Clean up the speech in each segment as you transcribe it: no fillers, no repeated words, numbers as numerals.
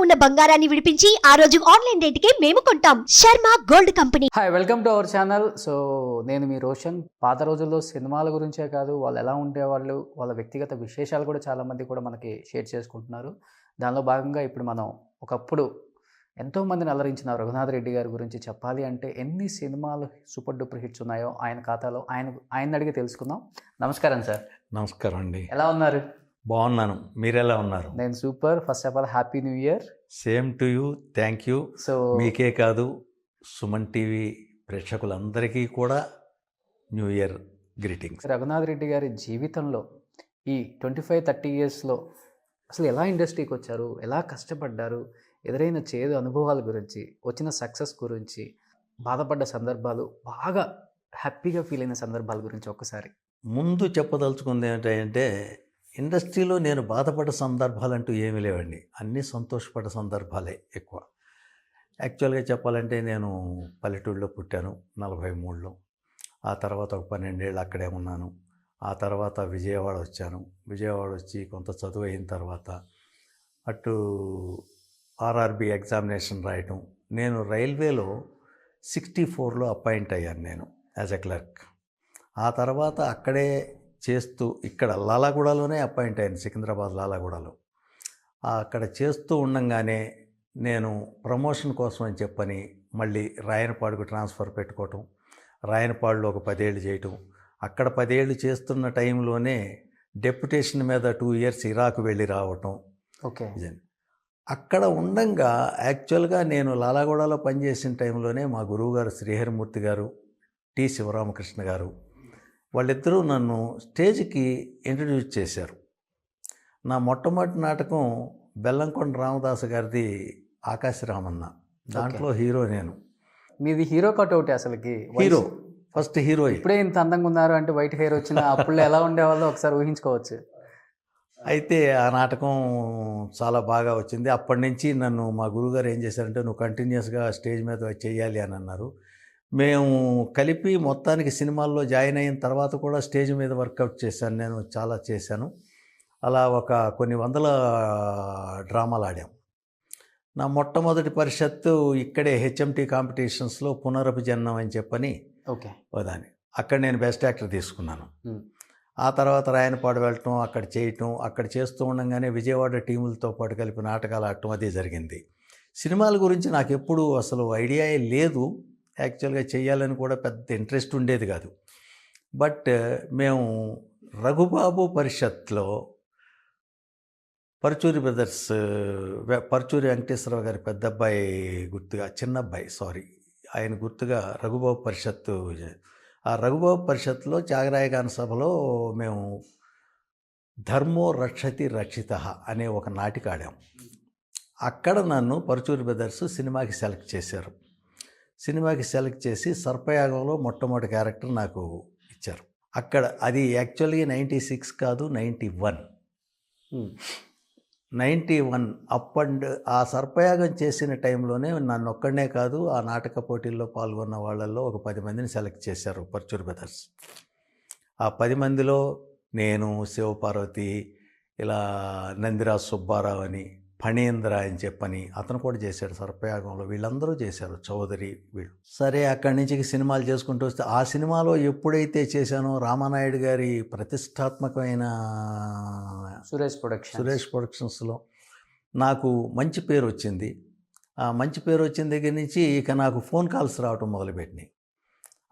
ఉన్న బంగారాన్ని విడిపించి ఆ రోజు ఆన్లైన్ రేటుకే మేము కొంటాం. Sharma gold company. Hi, welcome to our channel. So నేను మీ రోషన్. పాత రోజుల్లో సినిమాల గురించే కాదు, వాళ్ళు ఎలా ఉండేవాళ్ళు, వాళ్ళ వ్యక్తిగత విశేషాలు కూడా చాలామంది కూడా మనకి షేర్ చేసుకుంటున్నారు. దానిలో భాగంగా ఇప్పుడు మనం ఒకప్పుడు ఎంతోమందిని అలరించిన రఘునాథ్ రెడ్డి గారి గురించి చెప్పాలి అంటే ఎన్ని సినిమాలు సూపర్ డూపర్ హిట్స్ ఉన్నాయో ఆయన ఖాతాలో ఆయన అడిగి తెలుసుకుందాం. నమస్కారం సార్. నమస్కారం అండి. ఎలా ఉన్నారు? బాగున్నాను, మీరెలా ఉన్నారు? నేను super. First of all happy new year. Same to you, thank you. So మీకే కాదు, సుమన్ టీవీ ప్రేక్షకులందరికీ కూడా new year greetings. Raghunath Reddy గారి జీవితంలో ఈ 25-30 ఇయర్స్లో అసలు ఎలా ఇండస్ట్రీకి వచ్చారు, ఎలా కష్టపడ్డారు, ఎదురైన చేదు అనుభవాల గురించి, వచ్చిన సక్సెస్ గురించి, బాధపడ్డ సందర్భాలు, బాగా హ్యాపీగా ఫీల్ అయిన సందర్భాల గురించి ఒక్కసారి. ముందు చెప్పదలుచుకుంది ఏంటంటే, ఇండస్ట్రీలో నేను బాధపడ్డ సందర్భాలంటూ ఏమీ లేవండి, అన్నీ సంతోషపడ్డ సందర్భాలే ఎక్కువ. యాక్చువల్గా చెప్పాలంటే నేను పల్లెటూరులో పుట్టాను 43లో. ఆ తర్వాత ఒక 12 ఏళ్ళు అక్కడే ఉన్నాను. ఆ తర్వాత విజయవాడ వచ్చాను. విజయవాడ వచ్చి కొంత చదువు అయిన తర్వాత అటు ఆర్ఆర్బి ఎగ్జామినేషన్ రాయటం. నేను రైల్వేలో 64లో అపాయింట్ అయ్యాను నేను యాజ్ ఎ క్లర్క్. ఆ తర్వాత అక్కడే చేస్తూ ఇక్కడ లాలాగూడలోనే అపాయింట్ అయ్యాను, సికింద్రాబాద్ లాలాగూడలో. అక్కడ చేస్తూ ఉండంగానే నేను ప్రమోషన్ కోసం అని చెప్పని మళ్ళీ రాయనపాడుకు ట్రాన్స్ఫర్ పెట్టుకోవటం, రాయనపాడులో ఒక 10 ఏళ్ళు చేయటం. అక్కడ 10 ఏళ్ళు చేస్తున్న టైంలోనే డెప్యుటేషన్ మీద 2 ఇయర్స్ ఇరాక్ వెళ్ళి రావటం. ఓకే. అక్కడ ఉండంగా యాక్చువల్గా నేను లాలాగూడలో పనిచేసిన టైంలోనే మా గురువుగారు శ్రీహరిమూర్తి గారు, టి శివరామకృష్ణ గారు, వాళ్ళిద్దరూ నన్ను స్టేజ్కి ఇంట్రడ్యూస్ చేశారు. నా మొట్టమొదటి నాటకం బెల్లంకొండ రామదాసు గారిది ఆకాశరామన్న. దాంట్లో హీరో నేను. మీది హీరో కట్అవుట్ అసలుకి. Hero, first hero. ఇప్పుడే ఇంత అందంగా ఉన్నారు అంటే వైట్ హెయిర్ వచ్చిన అప్పుడు ఎలా ఉండేవాళ్ళో ఒకసారి ఊహించుకోవచ్చు. అయితే ఆ నాటకం చాలా బాగా వచ్చింది. అప్పటి నుంచి నన్ను మా గురువుగారు ఏం చేశారంటే, నువ్వు కంటిన్యూస్గా స్టేజ్ మీద చేయాలి అని అన్నారు. మేము కలిపి మొత్తానికి సినిమాల్లో జాయిన్ అయిన తర్వాత కూడా స్టేజ్ మీద వర్కౌట్ చేశాను, నేను చాలా చేశాను. అలా కొన్ని వందల డ్రామాలు ఆడాం. నా మొట్టమొదటి పరిషత్తు ఇక్కడే హెచ్ఎంటీ కాంపిటీషన్స్లో పునరభిజన్నం అని చెప్పని ఓకే దాన్ని అక్కడ నేను బెస్ట్ యాక్టర్ తీసుకున్నాను. ఆ తర్వాత రాయనపాడు వెళ్ళటం, అక్కడ చేయటం, అక్కడ చేస్తూ ఉండగానే విజయవాడ టీములతో పాటు కలిపి నాటకాలు ఆడటం అది జరిగింది. సినిమాల గురించి నాకు ఎప్పుడూ అసలు ఐడియా లేదు. యాక్చువల్గా చేయాలని కూడా పెద్ద ఇంట్రెస్ట్ ఉండేది కాదు. బట్ మేము రఘుబాబు పరిషత్లో పరుచూరి బ్రదర్స్, పరుచూరి వెంకటేశ్వరరావు గారి పెద్ద అబ్బాయి గుర్తుగా, చిన్న అబ్బాయి ఆయన గుర్తుగా రఘుబాబు పరిషత్తు, ఆ రఘుబాబు పరిషత్లో త్యాగరాయగాన సభలో మేము ధర్మో రక్షతి రక్షితః అనే ఒక నాటిక ఆడాం. అక్కడ నన్ను పరుచూరి బ్రదర్స్ సినిమాకి సెలెక్ట్ చేశారు. సినిమాకి సెలెక్ట్ చేసి సర్పయాగంలో మొట్టమొదటి క్యారెక్టర్ నాకు ఇచ్చారు. అక్కడ అది యాక్చువల్గా 96 కాదు, 91 ఆ సర్పయాగం చేసిన టైంలోనే నన్ను ఒక్కడనే కాదు, ఆ నాటక పోటీల్లో పాల్గొన్న వాళ్ళల్లో ఒక 10 మందిని సెలెక్ట్ చేశారు పరుచూరి బ్రదర్స్. ఆ 10 మందిలో నేను, శివపార్వతి, ఇలా నందిరాజ్ సుబ్బారావు అని, ఫణీంద్ర అని చెప్పని అతను కూడా చేశాడు సర్పయాగంలో. వీళ్ళందరూ చేశారు, చౌదరి వీళ్ళు. సరే, అక్కడి నుంచి సినిమాలు చేసుకుంటూ వస్తే ఆ సినిమాలో ఎప్పుడైతే చేశానో రామానాయుడు గారి ప్రతిష్టాత్మకమైన సురేష్ ప్రొడక్షన్స్లో నాకు మంచి పేరు వచ్చింది. ఆ మంచి పేరు వచ్చిన దగ్గర నుంచి ఇక నాకు ఫోన్ కాల్స్ రావటం మొదలుపెట్టినాయి.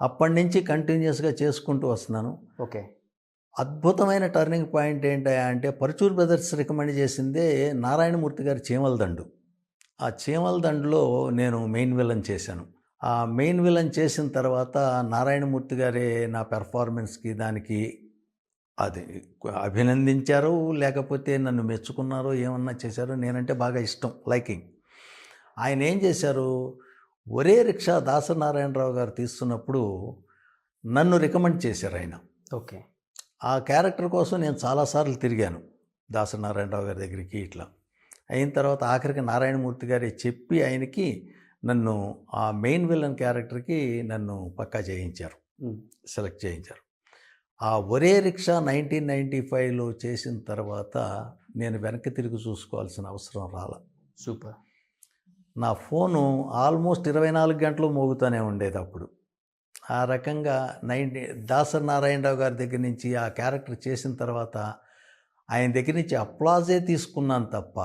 అప్పటి నుంచి కంటిన్యూస్గా చేసుకుంటూ వస్తున్నాను. ఓకే. అద్భుతమైన టర్నింగ్ పాయింట్ ఏంటంటే, పరుచూరి బ్రదర్స్ రికమెండ్ చేసిందే నారాయణమూర్తి గారి చీమలదండు. ఆ చీమలదండులో నేను మెయిన్ విలన్ చేశాను. ఆ మెయిన్ విలన్ చేసిన తర్వాత నారాయణమూర్తి గారే నా పెర్ఫార్మెన్స్కి దానికి అది అభినందించారు, లేకపోతే నన్ను మెచ్చుకున్నారో ఏమన్నా చేశారో. నేనంటే బాగా ఇష్టం, లైకింగ్. ఆయన ఏం చేశారు, ఒరే రిక్షా దాసనారాయణరావు గారు తీస్తున్నప్పుడు నన్ను రికమెండ్ చేశారు ఆయన. ఓకే. ఆ క్యారెక్టర్ కోసం నేను చాలాసార్లు తిరిగాను దాసనారాయణరావు గారి దగ్గరికి. ఇట్లా అయిన తర్వాత ఆఖరికి నారాయణమూర్తి గారే చెప్పి ఆయనకి నన్ను ఆ మెయిన్ విలన్ క్యారెక్టర్కి నన్ను పక్కా చేయించారు, సెలెక్ట్ చేయించారు. ఆ ఒరే రిక్షా 1995లో చేసిన తర్వాత నేను వెనక్కి తిరిగి చూసుకోవాల్సిన అవసరం రాల. సూపర్. నా ఫోను ఆల్మోస్ట్ 24 గంటలు మోగుతూనే ఉండేది అప్పుడు. ఆ రకంగా దాసరి నారాయణరావు గారి దగ్గర నుంచి ఆ క్యారెక్టర్ చేసిన తర్వాత ఆయన దగ్గర నుంచి అప్లాజే తీసుకున్నాను తప్ప,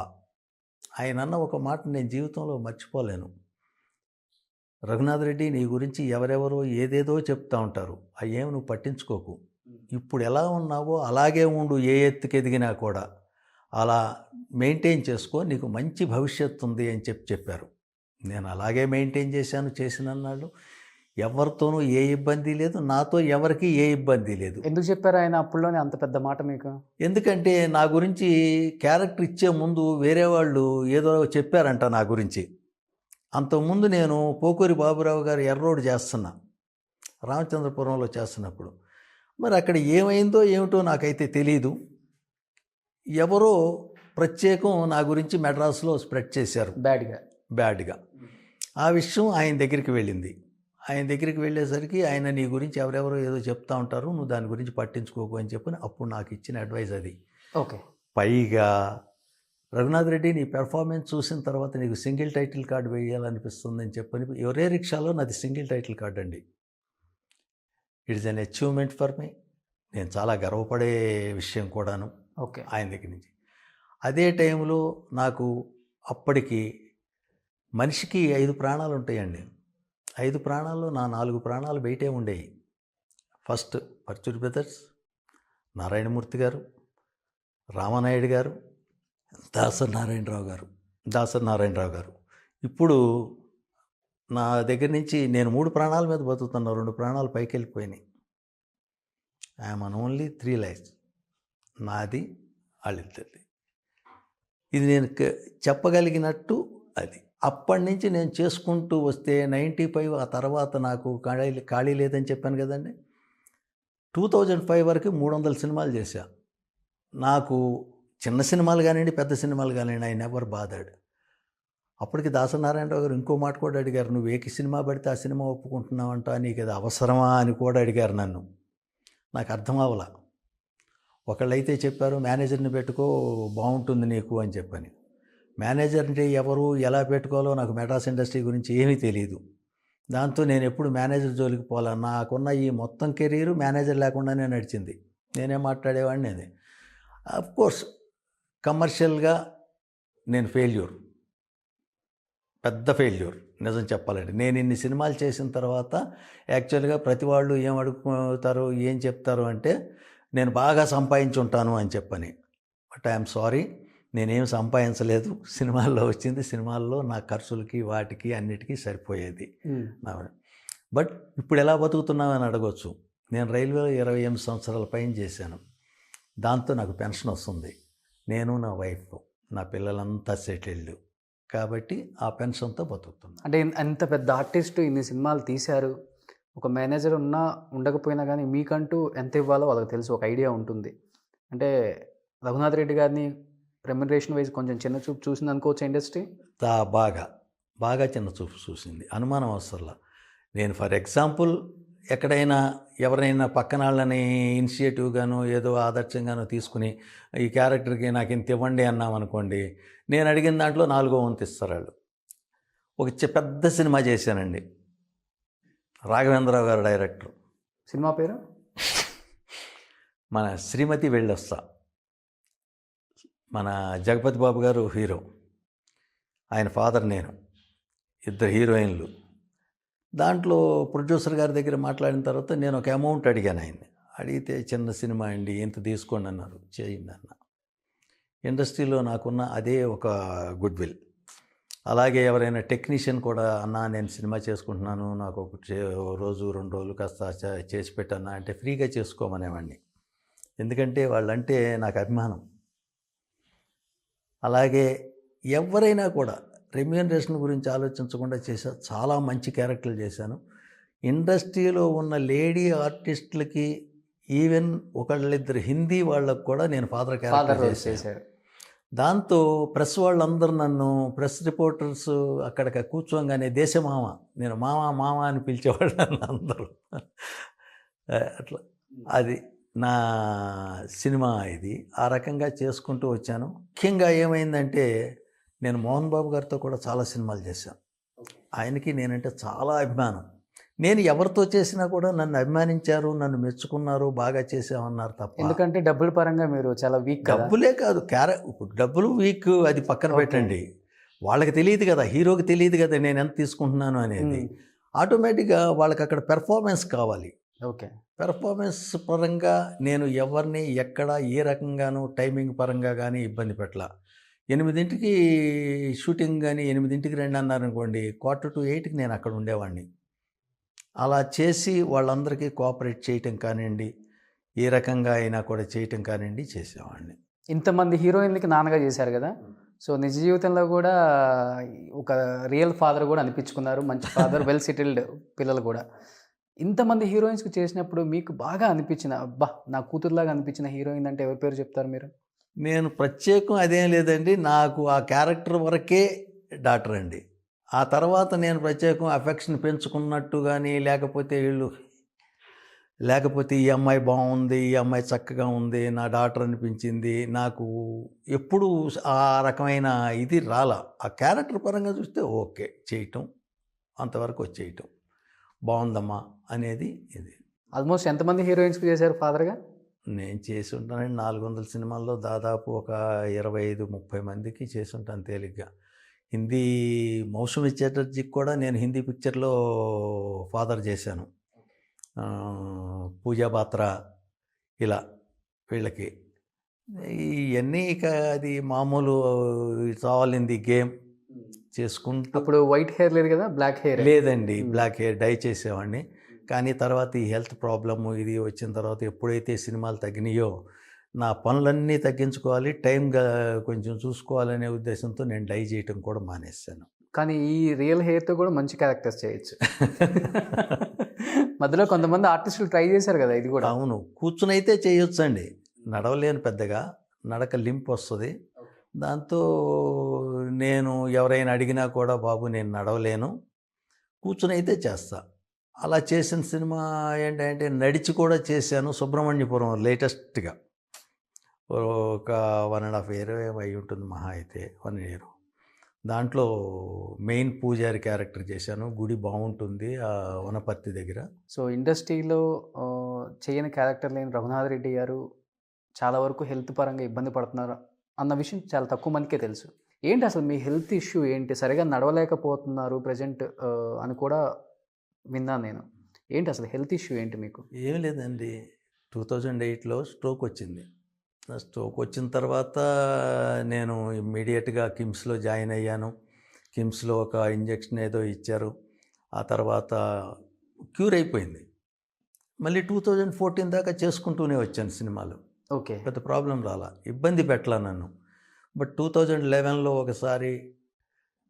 ఆయన అన్న ఒక మాట నేను జీవితంలో మర్చిపోలేను. రఘునాథ్ రెడ్డి, నీ గురించి ఎవరెవరో ఏదేదో చెప్తా ఉంటారు, అయ్యేమి నువ్వు పట్టించుకోకు, ఇప్పుడు ఎలా ఉన్నావో అలాగే ఉండు, ఏ ఎత్తుకు ఎదిగినా కూడా అలా మెయింటైన్ చేసుకో, నీకు మంచి భవిష్యత్తు ఉంది అని చెప్పారు. నేను అలాగే మెయింటైన్ చేసినన్నాళ్ళు. ఎవరితోనూ ఏ ఇబ్బంది లేదు, నాతో ఎవరికి ఏ ఇబ్బంది లేదు. ఎందుకు చెప్పారు ఆయన అప్పుడులోనే అంత పెద్ద మాట మీకు? ఎందుకంటే నా గురించి క్యారెక్టర్ ఇచ్చే ముందు వేరే వాళ్ళు ఏదో చెప్పారంట నా గురించి. అంతకుముందు నేను పోకూరి బాబురావు గారు ఎర్రోడ్ చేస్తున్నా, రామచంద్రపురంలో చేస్తున్నప్పుడు. మరి అక్కడ ఏమైందో ఏమిటో నాకైతే తెలీదు. ఎవరో ప్రత్యేకం నా గురించి మెడ్రాస్లో స్ప్రెడ్ చేశారు బ్యాడ్గా. ఆ విషయం ఆయన దగ్గరికి వెళ్ళింది. ఆయన దగ్గరికి వెళ్ళేసరికి ఆయన నీ గురించి ఎవరెవరో ఏదో చెప్తా ఉంటారు, నువ్వు దాని గురించి పట్టించుకోకు అని చెప్పని అప్పుడు నాకు ఇచ్చిన అడ్వైస్ అది. ఓకే. పైగా రఘునాథ్ రెడ్డి, నీ పెర్ఫార్మెన్స్ చూసిన తర్వాత నీకు సింగిల్ టైటిల్ కార్డు వేయాలనిపిస్తుంది అని చెప్పని ఒరే రిక్షాలో నాది సింగిల్ టైటిల్ కార్డు అండి. It is an achievement for me. నేను చాలా గర్వపడే విషయం కూడాను. ఓకే. ఆయన దగ్గర నుంచి అదే టైంలో నాకు అప్పటికి మనిషికి 5 ప్రాణాలు ఉంటాయండి. 5 ప్రాణాల్లో నా 4 ప్రాణాలు బయటే ఉండేవి. ఫస్ట్ పర్చూరి బ్రదర్స్, నారాయణమూర్తి గారు, రామనాయుడు గారు, దాసరి నారాయణరావు గారు. ఇప్పుడు నా దగ్గర నుంచి నేను 3 ప్రాణాల మీద బతుకుతున్నా, 2 ప్రాణాలు పైకి వెళ్ళిపోయినాయి. ఐఎమ్ అన్ ఓన్లీ 3 లైఫ్స్, నాది వాళ్ళిద్దరిది. ఇది నేను చెప్పగలిగినట్టు అది. అప్పటి నుంచి నేను చేసుకుంటూ వస్తే 95 ఆ తర్వాత నాకు ఖాళీ లేదని చెప్పాను కదండి. 2005 వరకు 300 సినిమాలు చేశా. నాకు చిన్న సినిమాలు కానివ్వండి, పెద్ద సినిమాలు కానివ్వండి, ఆయన ఎవరు బాధాడు. అప్పటికి దాసరి నారాయణరావు గారు ఇంకో మాట కూడా అడిగారు, నువ్వు ఏ సినిమా పడితే ఆ సినిమా ఒప్పుకుంటున్నావంట, నీకు అది అవసరమా అని కూడా అడిగారు నన్ను. నాకు అర్థం అవ్వలా. ఒకళ్ళైతే చెప్పారు, మేనేజర్ని పెట్టుకో బాగుంటుంది నీకు అని చెప్పని. మేనేజర్ అంటే ఎవరు, ఎలా పెట్టుకోవాలో నాకు మెడ్రాస్ ఇండస్ట్రీ గురించి ఏమీ తెలియదు. దాంతో నేను ఎప్పుడు మేనేజర్ జోలికి పోలా. నాకున్న ఈ మొత్తం కెరీరు మేనేజర్ లేకుండానే నడిచింది. నేనే మాట్లాడేవాడిని. అది అఫ్కోర్స్ కమర్షియల్గా నేను పెద్ద ఫెయిల్యూర్ నిజం చెప్పాలంటే. నేను ఇన్ని సినిమాలు చేసిన తర్వాత యాక్చువల్గా ప్రతి వాళ్ళు ఏం అడుగుతారు, ఏం చెప్తారు అంటే నేను బాగా సంపాదించుంటాను అని చెప్పని. బట్ ఐఎమ్ సారీ, నేనేం సంపాదించలేదు. సినిమాల్లో వచ్చింది, సినిమాల్లో నా ఖర్చులకి వాటికి అన్నిటికీ సరిపోయేది. బట్ ఇప్పుడు ఎలా బతుకుతున్నామని అడగవచ్చు. నేను రైల్వేలో 28 సంవత్సరాల పైన చేశాను. దాంతో నాకు పెన్షన్ వస్తుంది. నేను, నా వైఫ్, నా పిల్లలంతా సెటిల్డ్ కాబట్టి ఆ పెన్షన్తో బతుకుతున్నాను. అంటే అంత పెద్ద ఆర్టిస్టు ఇన్ని సినిమాలు తీశారు, ఒక మేనేజర్ ఉన్నా ఉండకపోయినా కానీ మీకంటూ ఎంత ఇవ్వాలో వాళ్ళకి తెలుసు, ఒక ఐడియా ఉంటుంది. అంటే రఘునాథ్ రెడ్డి గారిని రెమ్యునరేషన్ వైజ్ కొంచెం చిన్న చూపు చూసింది అనుకోవచ్చు ఇండస్ట్రీ. బాగా చిన్న చూపు చూసింది, అనుమానం అవసరంలా. నేను ఫర్ ఎగ్జాంపుల్ ఎక్కడైనా ఎవరైనా పక్కన వాళ్ళని ఇనిషియేటివ్గాను ఏదో ఆదర్శంగానో తీసుకుని ఈ క్యారెక్టర్కి నాకు ఇంత ఇవ్వండి అన్నామనుకోండి, నేను అడిగిన దాంట్లో 4వ వంతు ఇస్తారు వాళ్ళు. ఒక పెద్ద సినిమా చేశానండి, రాఘవేంద్రరావు గారు డైరెక్టర్. సినిమా పేరు మన శ్రీమతి వెళ్ళొస్తా. మన జగపతి బాబు గారు హీరో, ఆయన ఫాదర్ నేను, 2 హీరోయిన్లు. దాంట్లో ప్రొడ్యూసర్ గారి దగ్గర మాట్లాడిన తర్వాత నేను ఒక అమౌంట్ అడిగాను ఆయన్ని. అడిగితే చిన్న సినిమా అండి, ఎంత తీసుకోండి అన్నారు. చేయండి అన్న. ఇండస్ట్రీలో నాకున్న అదే ఒక గుడ్ విల్. అలాగే ఎవరైనా టెక్నీషియన్ కూడా, అన్నా నేను సినిమా చేసుకుంటున్నాను, నాకు ఒక రోజు 2 రోజులు కాస్త చేసి పెట్టన్నా అంటే ఫ్రీగా చేసుకోమనేవాడిని. ఎందుకంటే వాళ్ళంటే నాకు అభిమానం. అలాగే ఎవరైనా కూడా రెమ్యూనరేషన్ గురించి ఆలోచించకుండా చేశాను. చాలా మంచి క్యారెక్టర్లు చేశాను. ఇండస్ట్రీలో ఉన్న లేడీ ఆర్టిస్టులకి, ఈవెన్ 1-2 హిందీ వాళ్ళకు కూడా నేను ఫాదర్ క్యారెక్టర్ చేశాను. దాంతో ప్రెస్ వాళ్ళందరూ నన్ను, ప్రెస్ రిపోర్టర్స్ అక్కడ కూర్చోగానే దేశమామ, నేను మామ అని పిలిచేవాళ్ళు నన్ను అందరూ. అట్లా అది నా సినిమా ఇది. ఆ రకంగా చేసుకుంటూ వచ్చాను. ముఖ్యంగా ఏమైందంటే నేను మోహన్ బాబు గారితో కూడా చాలా సినిమాలు చేశాను. ఆయనకి నేనంటే చాలా అభిమానం. నేను ఎవరితో చేసినా కూడా నన్ను అభిమానించారు, నన్ను మెచ్చుకున్నారు, బాగా చేసామన్నారు తప్ప ఎందుకంటే డబ్బుల పరంగా మీరు చాలా వీక్ కదా. డబ్బులే కాదు, ఇప్పుడు డబ్బులు వీక్ అది పక్కన పెట్టండి. వాళ్ళకి తెలియదు కదా, హీరోకి తెలియదు కదా నేను ఎంత తీసుకుంటున్నాను అనేది. ఆటోమేటిక్గా వాళ్ళకి అక్కడ పెర్ఫార్మెన్స్ కావాలి. ఓకే. పెర్ఫార్మెన్స్ పరంగా నేను ఎవరిని ఎక్కడ ఏ రకంగానూ టైమింగ్ పరంగా కానీ ఇబ్బంది పెట్టలా. 8ంటికి షూటింగ్ కానీ 8ంటికి రండి అన్నారనుకోండి, 7:45కి నేను అక్కడ ఉండేవాడిని. అలా చేసి వాళ్ళందరికీ కోఆపరేట్ చేయటం కానివ్వండి, ఏ రకంగా అయినా కూడా చేయటం కానివ్వండి చేసేవాడిని. ఇంతమంది హీరోయిన్లకి నాన్నగా చేశారు కదా. సో నిజ జీవితంలో కూడా ఒక రియల్ ఫాదర్ కూడా అనిపించుకున్నారు, మంచి ఫాదర్, వెల్ సెటిల్డ్ పిల్లలు కూడా. ఇంతమంది హీరోయిన్స్కి చేసినప్పుడు మీకు బాగా అనిపించిన, అబ్బా నా కూతురులాగా అనిపించిన హీరోయిన్ అంటే ఎవరి పేరు చెప్తారు మీరు? నేను ప్రత్యేకం అదేం లేదండి, నాకు ఆ క్యారెక్టర్ వరకే డాక్టర్ అండి. ఆ తర్వాత నేను ప్రత్యేకం అఫెక్షన్ పెంచుకున్నట్టు కానీ లేకపోతే ఈ అమ్మాయి బాగుంది, ఈ అమ్మాయి చక్కగా ఉంది, నా డాక్టర్ అనిపించింది, నాకు ఎప్పుడు ఆ రకమైన ఇది రాలా. ఆ క్యారెక్టర్ పరంగా చూస్తే ఓకే చేయటం, అంతవరకు వచ్చేయటం బాగుందమ్మా అనేది ఇది. ఆల్మోస్ట్ ఎంతమంది హీరోయిన్స్కి చేశారు ఫాదర్గా? నేను చేసి ఉంటానండి 400 సినిమాల్లో దాదాపు ఒక 25-30 మందికి చేసి ఉంటాను తేలిగ్గా. హిందీ మౌసమి చటర్జీకి కూడా నేను హిందీ పిక్చర్లో ఫాదర్ చేశాను. పూజా బాత్రా ఇలా వీళ్ళకి ఇవన్నీ ఇక అది మామూలు చావాలింది గేమ్ చేసుకుంటూ. అప్పుడు వైట్ హెయిర్ లేదు కదా, బ్లాక్ హెయిర్? లేదండి, బ్లాక్ హెయిర్ డై చేసేవాడిని. కానీ తర్వాత ఈ హెల్త్ ప్రాబ్లము ఇది వచ్చిన తర్వాత ఎప్పుడైతే సినిమాలు తగ్గినాయో నా పనులన్నీ తగ్గించుకోవాలి, టైంగా కొంచెం చూసుకోవాలనే ఉద్దేశంతో నేను డై చేయటం కూడా మానేశాను. కానీ ఈ రియల్ హెయిర్తో కూడా మంచి క్యారెక్టర్స్ చేయొచ్చు. మధ్యలో కొంతమంది ఆర్టిస్టులు ట్రై చేశారు కదా ఇది కూడా. అవును, కూర్చుని అయితే చేయొచ్చండి, నడవలేను పెద్దగా, నడక లింప్ వస్తుంది. దాంతో నేను ఎవరైనా అడిగినా కూడా బాబు నేను నడవలేను, కూర్చుని అయితే చేస్తా. అలా చేసిన సినిమా ఏంటంటే నడిచి కూడా చేశాను, సుబ్రహ్మణ్యపురం లేటెస్ట్గా ఒక 1.5 year అయి ఉంటుంది, మహా అయితే 1 year. దాంట్లో మెయిన్ పూజారి క్యారెక్టర్ చేశాను. గుడి బాగుంటుంది ఆ వనపర్తి దగ్గర. సో ఇండస్ట్రీలో చేయని క్యారెక్టర్ లేని రఘునాథ్ రెడ్డి గారు చాలా వరకు హెల్త్ పరంగా ఇబ్బంది పడుతున్నారు అన్న విషయం చాలా తక్కువ మందికే తెలుసు. ఏంటి అసలు మీ హెల్త్ ఇష్యూ ఏంటి? సరిగా నడవలేకపోతున్నారు ప్రజెంట్ అని కూడా విన్నాను నేను. ఏంటి అసలు హెల్త్ ఇష్యూ ఏంటి మీకు? ఏం లేదండి, 2008లో స్ట్రోక్ వచ్చింది. స్ట్రోక్ వచ్చిన తర్వాత నేను ఇమ్మీడియట్గా కిమ్స్లో జాయిన్ అయ్యాను. కిమ్స్లో ఒక ఇంజెక్షన్ ఏదో ఇచ్చారు, ఆ తర్వాత క్యూర్ అయిపోయింది. మళ్ళీ 2014 దాకా చేసుకుంటూనే వచ్చాను సినిమాలు. ఓకే. పెద్ద ప్రాబ్లం రాలా, ఇబ్బంది పెట్టలా నన్ను. బట్ 2011లో ఒకసారి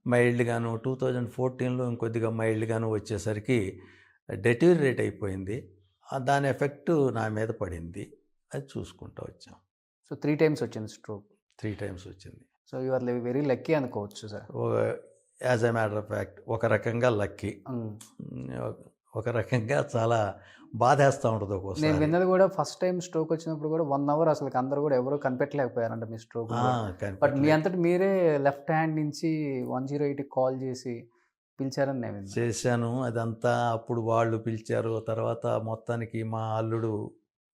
మైల్డ్గాను, 2014లో ఇంకొద్దిగా మైల్డ్గాను వచ్చేసరికి డెటీరియరేట్ అయిపోయింది. దాని ఎఫెక్ట్ నా మీద పడింది, అది చూసుకుంటూ వచ్చాం. సో 3 times వచ్చింది స్ట్రోక్? 3 times వచ్చింది. So you are very lucky అనుకోవచ్చు sir. As a matter of fact ఒక రకంగా లక్కీ, ఒక రకంగా చాలా బాధేస్తూ ఉంటుంది ఒక్కోసారి. నేను విన్నది కూడా ఫస్ట్ టైం స్ట్రోక్ వచ్చినప్పుడు కూడా 1 hour అసలు అందరూ కూడా ఎవరు కనిపెట్టలేకపోయారంట మీ స్ట్రోక్. బట్ మీ అంతటి మీరే లెఫ్ట్ హ్యాండ్ నుంచి 108కి కాల్ చేసి పిలిచారని నేను చేశాను. అదంతా అప్పుడు వాళ్ళు పిలిచారు. తర్వాత మొత్తానికి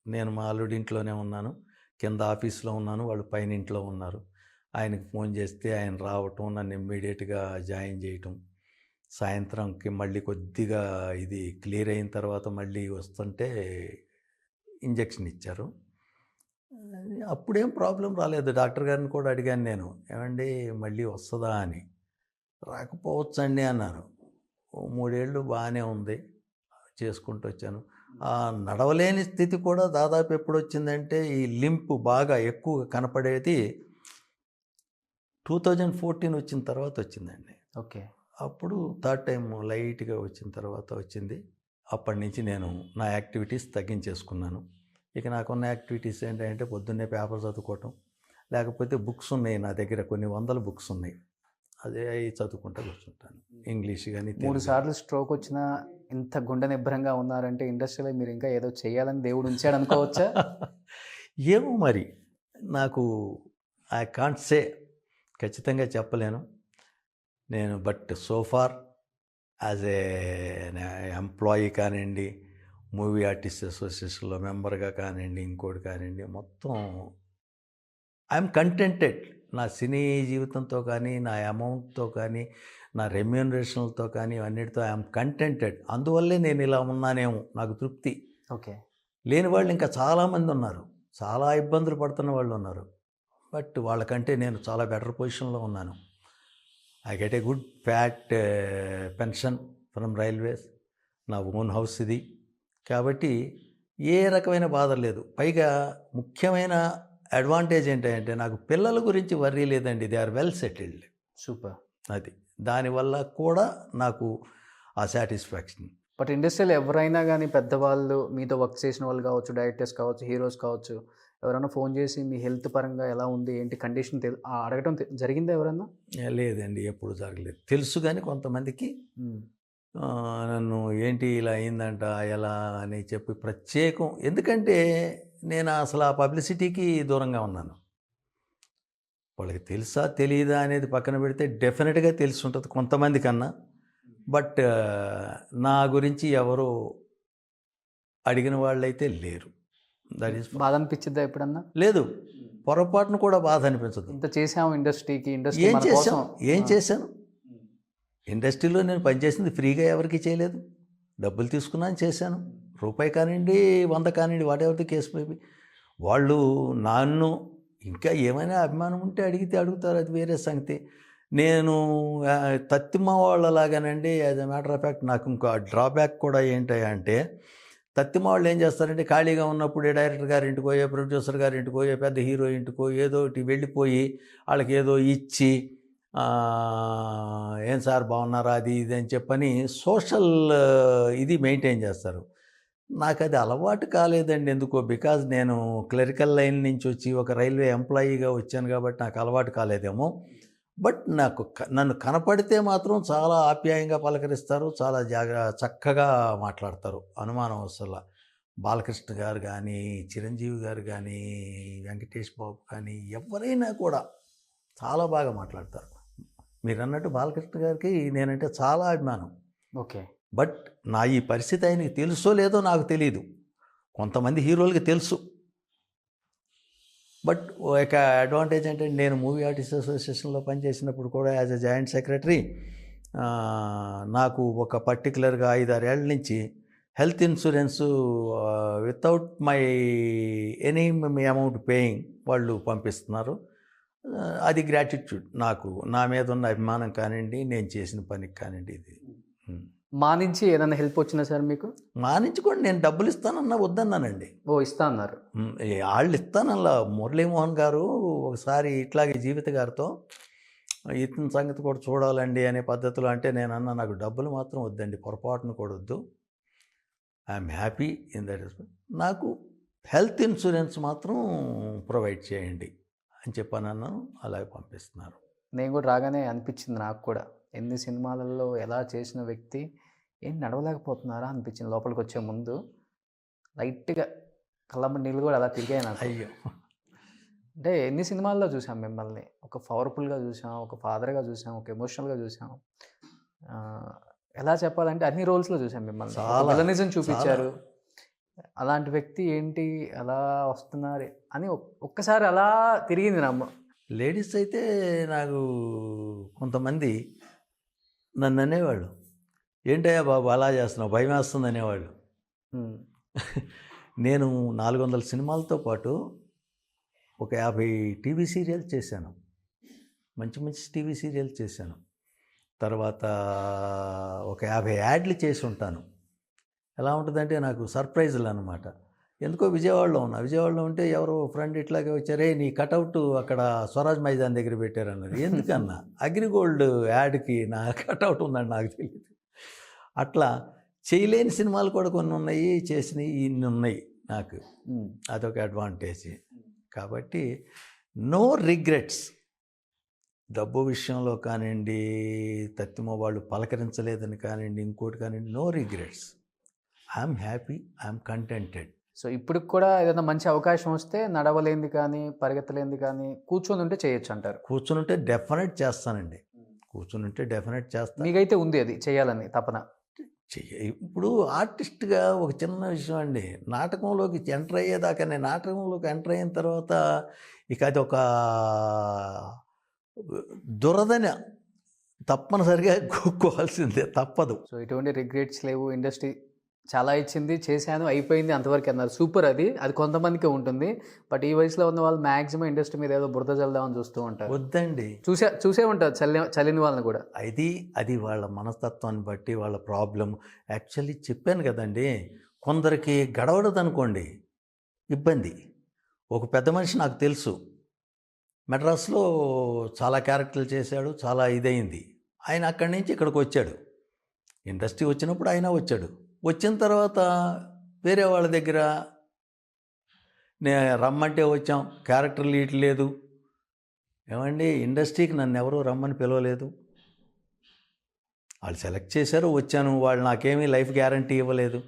నేను మా అల్లుడి ఇంట్లోనే ఉన్నాను, కింద ఆఫీస్లో ఉన్నాను, వాళ్ళు పైన ఇంట్లో ఉన్నారు. ఆయనకి ఫోన్ చేస్తే ఆయన రావటం, నన్ను ఇమ్మీడియట్గా జాయిన్ చేయటం. సాయంత్రంకి మళ్ళీ కొద్దిగా ఇది క్లియర్ అయిన తర్వాత మళ్ళీ వస్తుంటే ఇంజెక్షన్ ఇచ్చారు. అప్పుడేం ప్రాబ్లం రాలేదు. డాక్టర్ గారిని కూడా అడిగాను నేను, ఏమండి మళ్ళీ వస్తుందా అని. రాకపోవచ్చండి అన్నారు. 3 ఏళ్ళు బాగానే ఉంది, చేసుకుంటూ వచ్చాను. నడవలేని స్థితి కూడా దాదాపు ఎప్పుడు వచ్చిందంటే ఈ లింప్ బాగా ఎక్కువగా కనపడేది 2014 వచ్చిన తర్వాత వచ్చిందండి. ఓకే. అప్పుడు థర్డ్ టైం లైట్గా వచ్చిన తర్వాత వచ్చింది. అప్పటి నుంచి నేను నా యాక్టివిటీస్ తగ్గించేసుకున్నాను. ఇక నాకున్న యాక్టివిటీస్ ఏంటంటే పొద్దున్నే పేపర్ చదువుకోవటం, లేకపోతే బుక్స్ ఉన్నాయి నా దగ్గర, కొన్ని 100 బుక్స్ ఉన్నాయి, అదే చదువుకుంటూ కూర్చుంటాను. ఇంగ్లీష్ కానీ. 3 సార్లు స్ట్రోక్ వచ్చినా ఇంత గుండె నిబ్బరంగా ఉన్నారంటే ఇండస్ట్రీలో మీరు ఇంకా ఏదో చేయాలని దేవుడు ఉంచాడు అనుకోవచ్చా? ఏమో మరి, నాకు ఐ కాంట్ సే, ఖచ్చితంగా చెప్పలేను నేను. But so far as a employee కానివ్వండి, మూవీ ఆర్టిస్ట్ అసోసియేషన్లో మెంబర్గా కానివ్వండి, ఇంకోటి కానివ్వండి, మొత్తం ఐఎమ్ కంటెంటెడ్. నా సినీ జీవితంతో కానీ, నా అమౌంట్తో కానీ, నా రెమ్యూనరేషన్లతో కానీ, అన్నిటితో ఐఎమ్ కంటెంటెడ్. అందువల్లే నేను ఇలా ఉన్నానేమో, నాకు తృప్తి. ఓకే. లేని వాళ్ళు ఇంకా చాలామంది ఉన్నారు, చాలా ఇబ్బందులు పడుతున్న వాళ్ళు ఉన్నారు. బట్ వాళ్ళకంటే నేను చాలా బెటర్ పొజిషన్లో ఉన్నాను. I get a good fat pension from railways. నా ఓన్ హౌస్ ఇది. కాబట్టి ఏ రకమైన బాధ లేదు. పైగా ముఖ్యమైన అడ్వాంటేజ్ ఏంటంటే నాకు పిల్లల గురించి వర్రీ లేదండి. They are well settled. Super. అది దానివల్ల కూడా నాకు ఆ సాటిస్ఫాక్షన్. బట్ ఇండస్ట్రీలో ఎవరైనా కానీ పెద్దవాళ్ళు, మీతో వర్క్ చేసిన వాళ్ళు కావచ్చు, డైరెక్టర్స్ కావచ్చు, హీరోస్ కావచ్చు, ఎవరైనా ఫోన్ చేసి మీ హెల్త్ పరంగా ఎలా ఉంది, ఏంటి కండిషన్ అడగడం జరిగిందా ఎవరన్నా? లేదండి, ఎప్పుడు జరగలేదు. తెలుసు కానీ కొంతమందికి నన్ను ఏంటి ఇలా అయిందంట, ఎలా అని చెప్పి ప్రత్యేకం. ఎందుకంటే నేను అసలు ఆ పబ్లిసిటీకి దూరంగా ఉన్నాను. వాళ్ళకి తెలుసా తెలియదా అనేది పక్కన పెడితే డెఫినెట్గా తెలిసి ఉంటుంది కొంతమంది కన్నా. బట్ నా గురించి ఎవరు అడిగిన వాళ్ళైతే లేరు. That is. బాధ అనిపించిందా ఎప్పుడన్నా? లేదు, పొరపాటును కూడా బాధ అనిపించదు. ఇంత చేసాము ఇండస్ట్రీకి, ఇండస్ట్రీ ఏం చేశాను? ఇండస్ట్రీలో నేను పనిచేసింది ఫ్రీగా ఎవరికి చేయలేదు. డబ్బులు తీసుకున్నాను, చేశాను. రూపాయి కానివ్వండి, 100 కానివ్వండి, what ever the case maybe. వాళ్ళు నన్ను ఇంకా ఏమైనా అభిమానం ఉంటే అడిగితే అడుగుతారు, అది వేరే సంగతి. నేను తత్తిమ వాళ్ళలాగానండి. As a matter of fact నాకు ఇంకో డ్రాబ్యాక్ కూడా ఏంటంటే, తత్తిమ వాళ్ళు ఏం చేస్తారంటే ఖాళీగా ఉన్నప్పుడు డైరెక్టర్ గారి ఇంటికో, ప్రొడ్యూసర్ గారి ఇంటికో, పెద్ద హీరో ఇంటికో ఏదో ఒకటి వెళ్ళిపోయి వాళ్ళకి ఏదో ఇచ్చి ఏం సార్ బాగున్నారా అది ఇది అని చెప్పని సోషల్ ఇది మెయింటైన్ చేస్తారు. నాకు అది అలవాటు కాలేదండి ఎందుకో. బికాజ్ నేను క్లరికల్ లైన్ నుంచి వచ్చి ఒక రైల్వే ఎంప్లాయీగా వచ్చాను కాబట్టి నాకు అలవాటు కాలేదేమో. బట్ నన్ను కనపడితే మాత్రం చాలా ఆప్యాయంగా పలకరిస్తారు, చాలా చక్కగా మాట్లాడతారు. అనుమానం అసలు బాలకృష్ణ గారు కానీ, చిరంజీవి గారు కానీ, వెంకటేష్ బాబు కానీ, ఎవరైనా కూడా చాలా బాగా మాట్లాడతారు. మీరు అన్నట్టు బాలకృష్ణ గారికి నేనంటే చాలా అభిమానం. ఓకే. బట్ నా ఈ పరిస్థితి ఆయనకి తెలుసో లేదో నాకు తెలియదు. కొంతమంది హీరోలకి తెలుసు. బట్ ఒక అడ్వాంటేజ్ అంటే నేను మూవీ ఆర్టిస్ట్ అసోసియేషన్లో పనిచేసినప్పుడు కూడా యాజ్ ఎ జాయింట్ సెక్రటరీ నాకు ఒక పర్టికులర్గా 5-6 ఏళ్ళ నుంచి health insurance without my any amount paying వాళ్ళు పంపిస్తున్నారు. అది గ్రాటిట్యూడ్ నాకు, నా మీద ఉన్న అభిమానం కానివ్వండి, నేను చేసిన పనికి కానివ్వండి. ఇది మా నుంచి ఏదైనా హెల్ప్ వచ్చినా సార్ మీకు? మా నుంచి కూడా నేను డబ్బులు ఇస్తానన్నా వద్దన్నానండి. ఇస్తా అన్నారు. వాళ్ళు ఇస్తానల్లా. మురళీమోహన్ గారు ఒకసారి ఇట్లాగే జీవిత గారితో ఇతని సంగతి కూడా చూడాలండి అనే పద్ధతిలో అంటే నేను అన్నా నాకు డబ్బులు మాత్రం వద్దండి, పొరపాటును కూడా వద్దు, I'm happy in that respect. నాకు హెల్త్ ఇన్సూరెన్స్ మాత్రం ప్రొవైడ్ చేయండి అని చెప్పానన్నా. అలాగే పంపిస్తున్నారు. నేను కూడా రాగానే అనిపించింది నాకు కూడా, ఎన్ని సినిమాలలో ఎలా చేసిన వ్యక్తి ఏం నడవలేకపోతున్నారా అనిపించింది లోపలికి వచ్చే ముందు. లైట్గా కళ్ళమ్మ నీళ్ళు కూడా అలా తిరిగాయి నాకు. అయ్యో, అంటే ఎన్ని సినిమాల్లో చూసాం మిమ్మల్ని. ఒక పవర్ఫుల్గా చూసాం, ఒక ఫాదర్గా చూసాం, ఒక ఎమోషనల్గా చూసాం. ఎలా చెప్పాలంటే అన్ని రోల్స్లో చూసాం మిమ్మల్ని. విలనిజం చూపించారు. అలాంటి వ్యక్తి ఏంటి అలా వస్తున్నారు అని ఒక్కసారి అలా తిరిగింది నమ్మ. లేడీస్ అయితే నాకు కొంతమంది నన్ను అనేవాళ్ళు, ఏంటయ్యా బాబు అలా చేస్తున్నావు, భయం వేస్తుంది అనేవాళ్ళు. నేను 400 సినిమాలతో పాటు ఒక 50 టీవీ సీరియల్స్ చేశాను. మంచి మంచి టీవీ సీరియల్స్ చేశాను. తర్వాత ఒక 50 యాడ్లు చేసి ఉంటాను. ఎలా ఉంటుందంటే నాకు సర్ప్రైజులు అనమాట. ఎందుకో విజయవాడలో ఉంటే ఎవరో ఫ్రెండ్ ఇట్లాగే వచ్చారే, నీ కటౌట్ అక్కడ స్వరాజ్ మైదాన్ దగ్గర పెట్టారన్నారు. ఎందుకన్నా అగ్రిగోల్డ్ యాడ్కి నా కటౌట్ ఉందని నాకు తెలియదు. అట్లా చేయలేని సినిమాలు కూడా కొన్ని ఉన్నాయి, చేసినవి ఇన్ని ఉన్నాయి నాకు. అదొక అడ్వాంటేజ్. కాబట్టి నో రిగ్రెట్స్. డబ్బు విషయంలో కానివ్వండి, తత్తిమ వాళ్ళు పలకరించలేదని కానివ్వండి, ఇంకోటి కానివ్వండి, no regrets. I'm happy, I'm contented. So ఇప్పటికి కూడా ఏదైనా మంచి అవకాశం వస్తే నడవలేంది కానీ, పరిగెత్తలేంది కానీ కూర్చొని ఉంటే చేయొచ్చు అంటారు. కూర్చునుంటే డెఫినెట్ చేస్తానండి. కూర్చునుంటే డెఫినెట్ చేస్తాను. మీకైతే ఉంది అది చేయాలని తపన. ఇప్పుడు ఆర్టిస్ట్గా ఒక చిన్న విషయం అండి, నాటకంలోకి ఎంటర్ అయ్యేదాకా, నేను నాటకంలోకి ఎంటర్ అయిన తర్వాత ఇక అది ఒక దురదని తప్పనిసరిగా కూక్కోవాల్సిందే, తప్పదు. సో ఎటువంటి రిగ్రెట్స్ లేవు, ఇండస్ట్రీ చాలా ఇచ్చింది, చేశాను, అయిపోయింది అంతవరకు అన్నారు. సూపర్. అది కొంతమందికే ఉంటుంది. బట్ ఈ వయసులో ఉన్న వాళ్ళు మ్యాక్సిమం ఇండస్ట్రీ మీద ఏదో బురద చల్దామని చూస్తూ ఉంటారు. వద్దండి, చూసే ఉంటారు చల్లిన వాళ్ళని కూడా. అది వాళ్ళ మనస్తత్వాన్ని బట్టి వాళ్ళ ప్రాబ్లం. యాక్చువల్లీ చెప్పాను కదండి, కొందరికి గడవడదు అనుకోండి ఇబ్బంది. ఒక పెద్ద మనిషి నాకు తెలుసు, మెడ్రాస్లో చాలా క్యారెక్టర్లు చేశాడు, చాలా ఇదయింది. ఆయన అక్కడి నుంచి ఇక్కడికి వచ్చాడు. ఇండస్ట్రీ వచ్చినప్పుడు ఆయన వచ్చాడు. వచ్చిన తర్వాత వేరే వాళ్ళ దగ్గర రమ్మంటే వచ్చాం, క్యారెక్టర్లు ఇట్లేదు. ఏమండి, ఇండస్ట్రీకి నన్ను ఎవరూ రమ్మని పిలవలేదు. వాళ్ళు సెలెక్ట్ చేశారు, వచ్చాను. వాళ్ళు నాకేమీ లైఫ్ గ్యారంటీ ఇవ్వలేదు.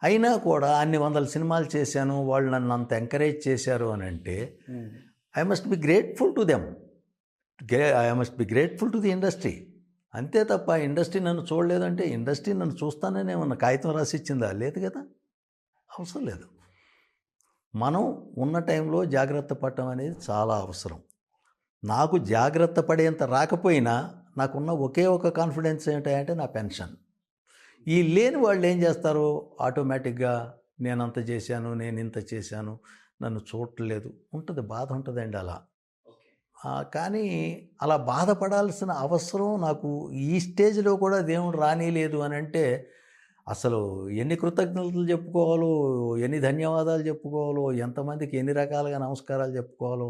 అయినా కూడా అన్ని వందల సినిమాలు చేశాను, వాళ్ళు నన్ను అంత ఎంకరేజ్ చేశారు అని అంటే I must be grateful to them. I must be grateful to the industry. అంతే తప్ప ఇండస్ట్రీ నన్ను చూడలేదంటే ఇండస్ట్రీ నన్ను చూస్తాననే ఉన్న కాగితం రాసి ఇచ్చిందా? లేదు కదా, అవసరం లేదు. మనం ఉన్న టైంలో జాగ్రత్త పడటం అనేది చాలా అవసరం. నాకు జాగ్రత్త పడేంత రాకపోయినా నాకున్న ఒకే ఒక కాన్ఫిడెన్స్ ఏంటంటే నా పెన్షన్. ఈ లేని వాళ్ళు ఏం చేస్తారు, ఆటోమేటిక్గా నేను అంత చేశాను, నేను ఇంత చేశాను, నన్ను చూడలేదు, ఉంటుంది, బాధ ఉంటుందండి అలా. కానీ అలా బాధపడాల్సిన అవసరం నాకు ఈ స్టేజ్లో కూడా దేవుడు రానిలేదు అని అంటే అసలు ఎన్ని కృతజ్ఞతలు చెప్పుకోవాలో, ఎన్ని ధన్యవాదాలు చెప్పుకోవాలో, ఎంతమందికి ఎన్ని రకాలుగా నమస్కారాలు చెప్పుకోవాలో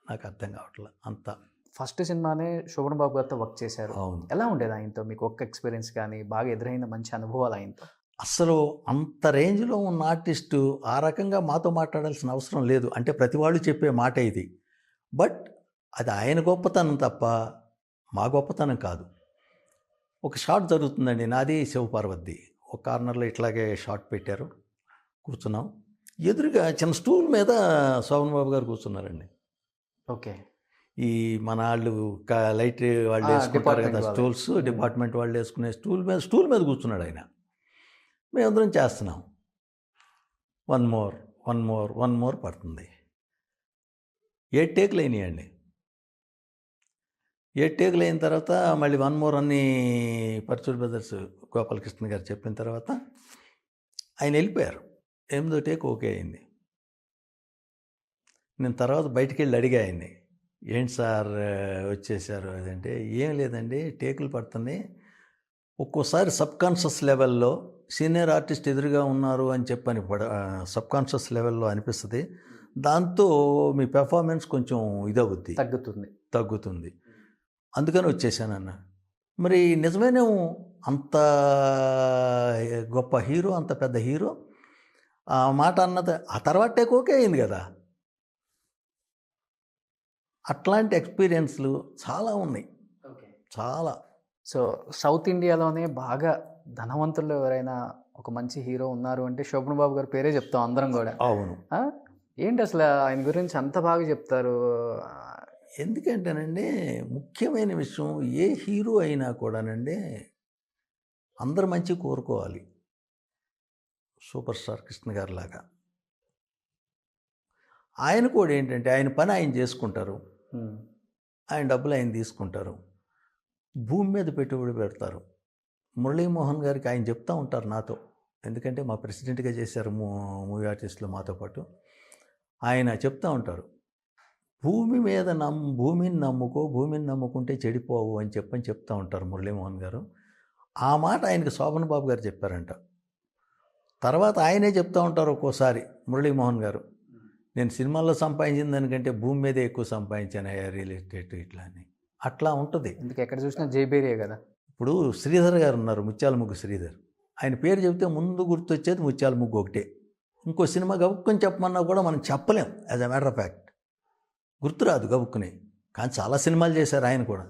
నాకు అర్థం కావట్లేదు. అంత ఫస్ట్ సినిమానే శోభన్ బాబు గారితో వర్క్ చేశారు. అవును. ఎలా ఉండేది ఆయనతో? మీకు ఒక్క ఎక్స్పీరియన్స్ కానీ, బాగా ఎదురైన మంచి అనుభవాలు ఆయనతో? అసలు అంత రేంజ్లో ఉన్న ఆర్టిస్టు ఆ రకంగా మాతో మాట్లాడాల్సిన అవసరం లేదు. అంటే ప్రతి వాళ్ళు చెప్పే మాట ఇది. బట్ అది ఆయన గొప్పతనం తప్ప మా గొప్పతనం కాదు. ఒక షాట్ జరుగుతుందండి, నాది శివపార్వతి. ఒక కార్నర్లో ఇట్లాగే షాట్ పెట్టారు, కూర్చున్నాం. ఎదురుగా చిన్న స్టూల్ మీద శోభన్ బాబు గారు కూర్చున్నారండి. ఓకే. ఈ మన వాళ్ళు లైట్ వాళ్ళు వేసుకుంటారు కదా స్టూల్స్, డిపార్ట్మెంట్ వాళ్ళు వేసుకునే స్టూల్ మీద కూర్చున్నాడు ఆయన. మేమందరం చేస్తున్నాం. వన్ మోర్ పడుతుంది. 7 టేకులు అయినాయండి. 7 టేకులు అయిన తర్వాత మళ్ళీ 1 మోర్ అన్ని పర్చూర్ బ్రదర్స్ గోపాలకృష్ణ గారు చెప్పిన తర్వాత ఆయన వెళ్ళిపోయారు. 8వ టేక్ ఓకే అయింది. నేను తర్వాత బయటికి వెళ్ళి అడిగా ఆయన్ని, ఏంటి సార్ వచ్చేసారు అదంటే, ఏం లేదండి టేకులు పడుతున్నాయి, ఒక్కోసారి సబ్కాన్షియస్ లెవెల్లో సీనియర్ ఆర్టిస్ట్ ఎదురుగా ఉన్నారు అని చెప్పని సబ్కాన్షియస్ లెవెల్లో అనిపిస్తుంది, దాంతో మీ పెర్ఫార్మెన్స్ కొంచెం ఇదవుద్ది, తగ్గుతుంది, అందుకని వచ్చేసానన్న. మరి నిజమేనేమో, అంత గొప్ప హీరో, అంత పెద్ద హీరో ఆ మాట అన్నది ఆ తర్వాత టేక్ ఓకే అయింది కదా. అట్లాంటి ఎక్స్పీరియన్స్లు చాలా ఉన్నాయి, చాలా. సో సౌత్ ఇండియాలోనే బాగా ధనవంతుల్లో ఎవరైనా ఒక మంచి హీరో ఉన్నారు అంటే శోభన్ బాబు గారి పేరే చెప్తాం అందరం కూడా. అవును. ఏంటి అసలు ఆయన గురించి అంత బాగా చెప్తారు? ఎందుకంటేనండి, ముఖ్యమైన విషయం, ఏ హీరో అయినా కూడానండి అందరు మంచి కోరుకోవాలి. సూపర్ స్టార్ కృష్ణ గారి లాగా ఆయన కూడా ఏంటంటే ఆయన పని ఆయన చేసుకుంటారు, ఆయన డబ్బులు ఆయన తీసుకుంటారు, భూమి మీద పెట్టుబడి పెడతారు. మురళీమోహన్ గారికి ఆయన చెప్తూ ఉంటారు నాతో, ఎందుకంటే మా ప్రెసిడెంట్గా చేశారు మూవీ ఆర్టిస్టులు మాతో పాటు. ఆయన చెప్తూ ఉంటారు, భూమిని నమ్ముకుంటే చెడిపోవు అని చెప్తూ ఉంటారు మురళీమోహన్ గారు. ఆ మాట ఆయనకి శోభన్ బాబు గారు చెప్పారంట. తర్వాత ఆయనే చెప్తూ ఉంటారు ఒక్కోసారి మురళీమోహన్ గారు, నేను సినిమాల్లో సంపాదించిన దానికంటే భూమి మీదే ఎక్కువ సంపాదించాను, రియల్ ఎస్టేట్ ఇట్లా అని. అట్లా ఉంటుంది. ఎందుకు ఎక్కడ చూసినా జైబేరియే కదా. ఇప్పుడు శ్రీధర్ గారు ఉన్నారు, ముత్యాల ముగ్గు శ్రీధర్. ఆయన పేరు చెబితే ముందు గుర్తొచ్చేది ముత్యాల ముగ్గు ఒకటే. ఇంకో సినిమా గబుక్కుని చెప్పమన్నా కూడా మనం చెప్పలేం, as a matter of fact గుర్తురాదు గబుక్కుని. కానీ చాలా సినిమాలు చేశారు ఆయన కూడా.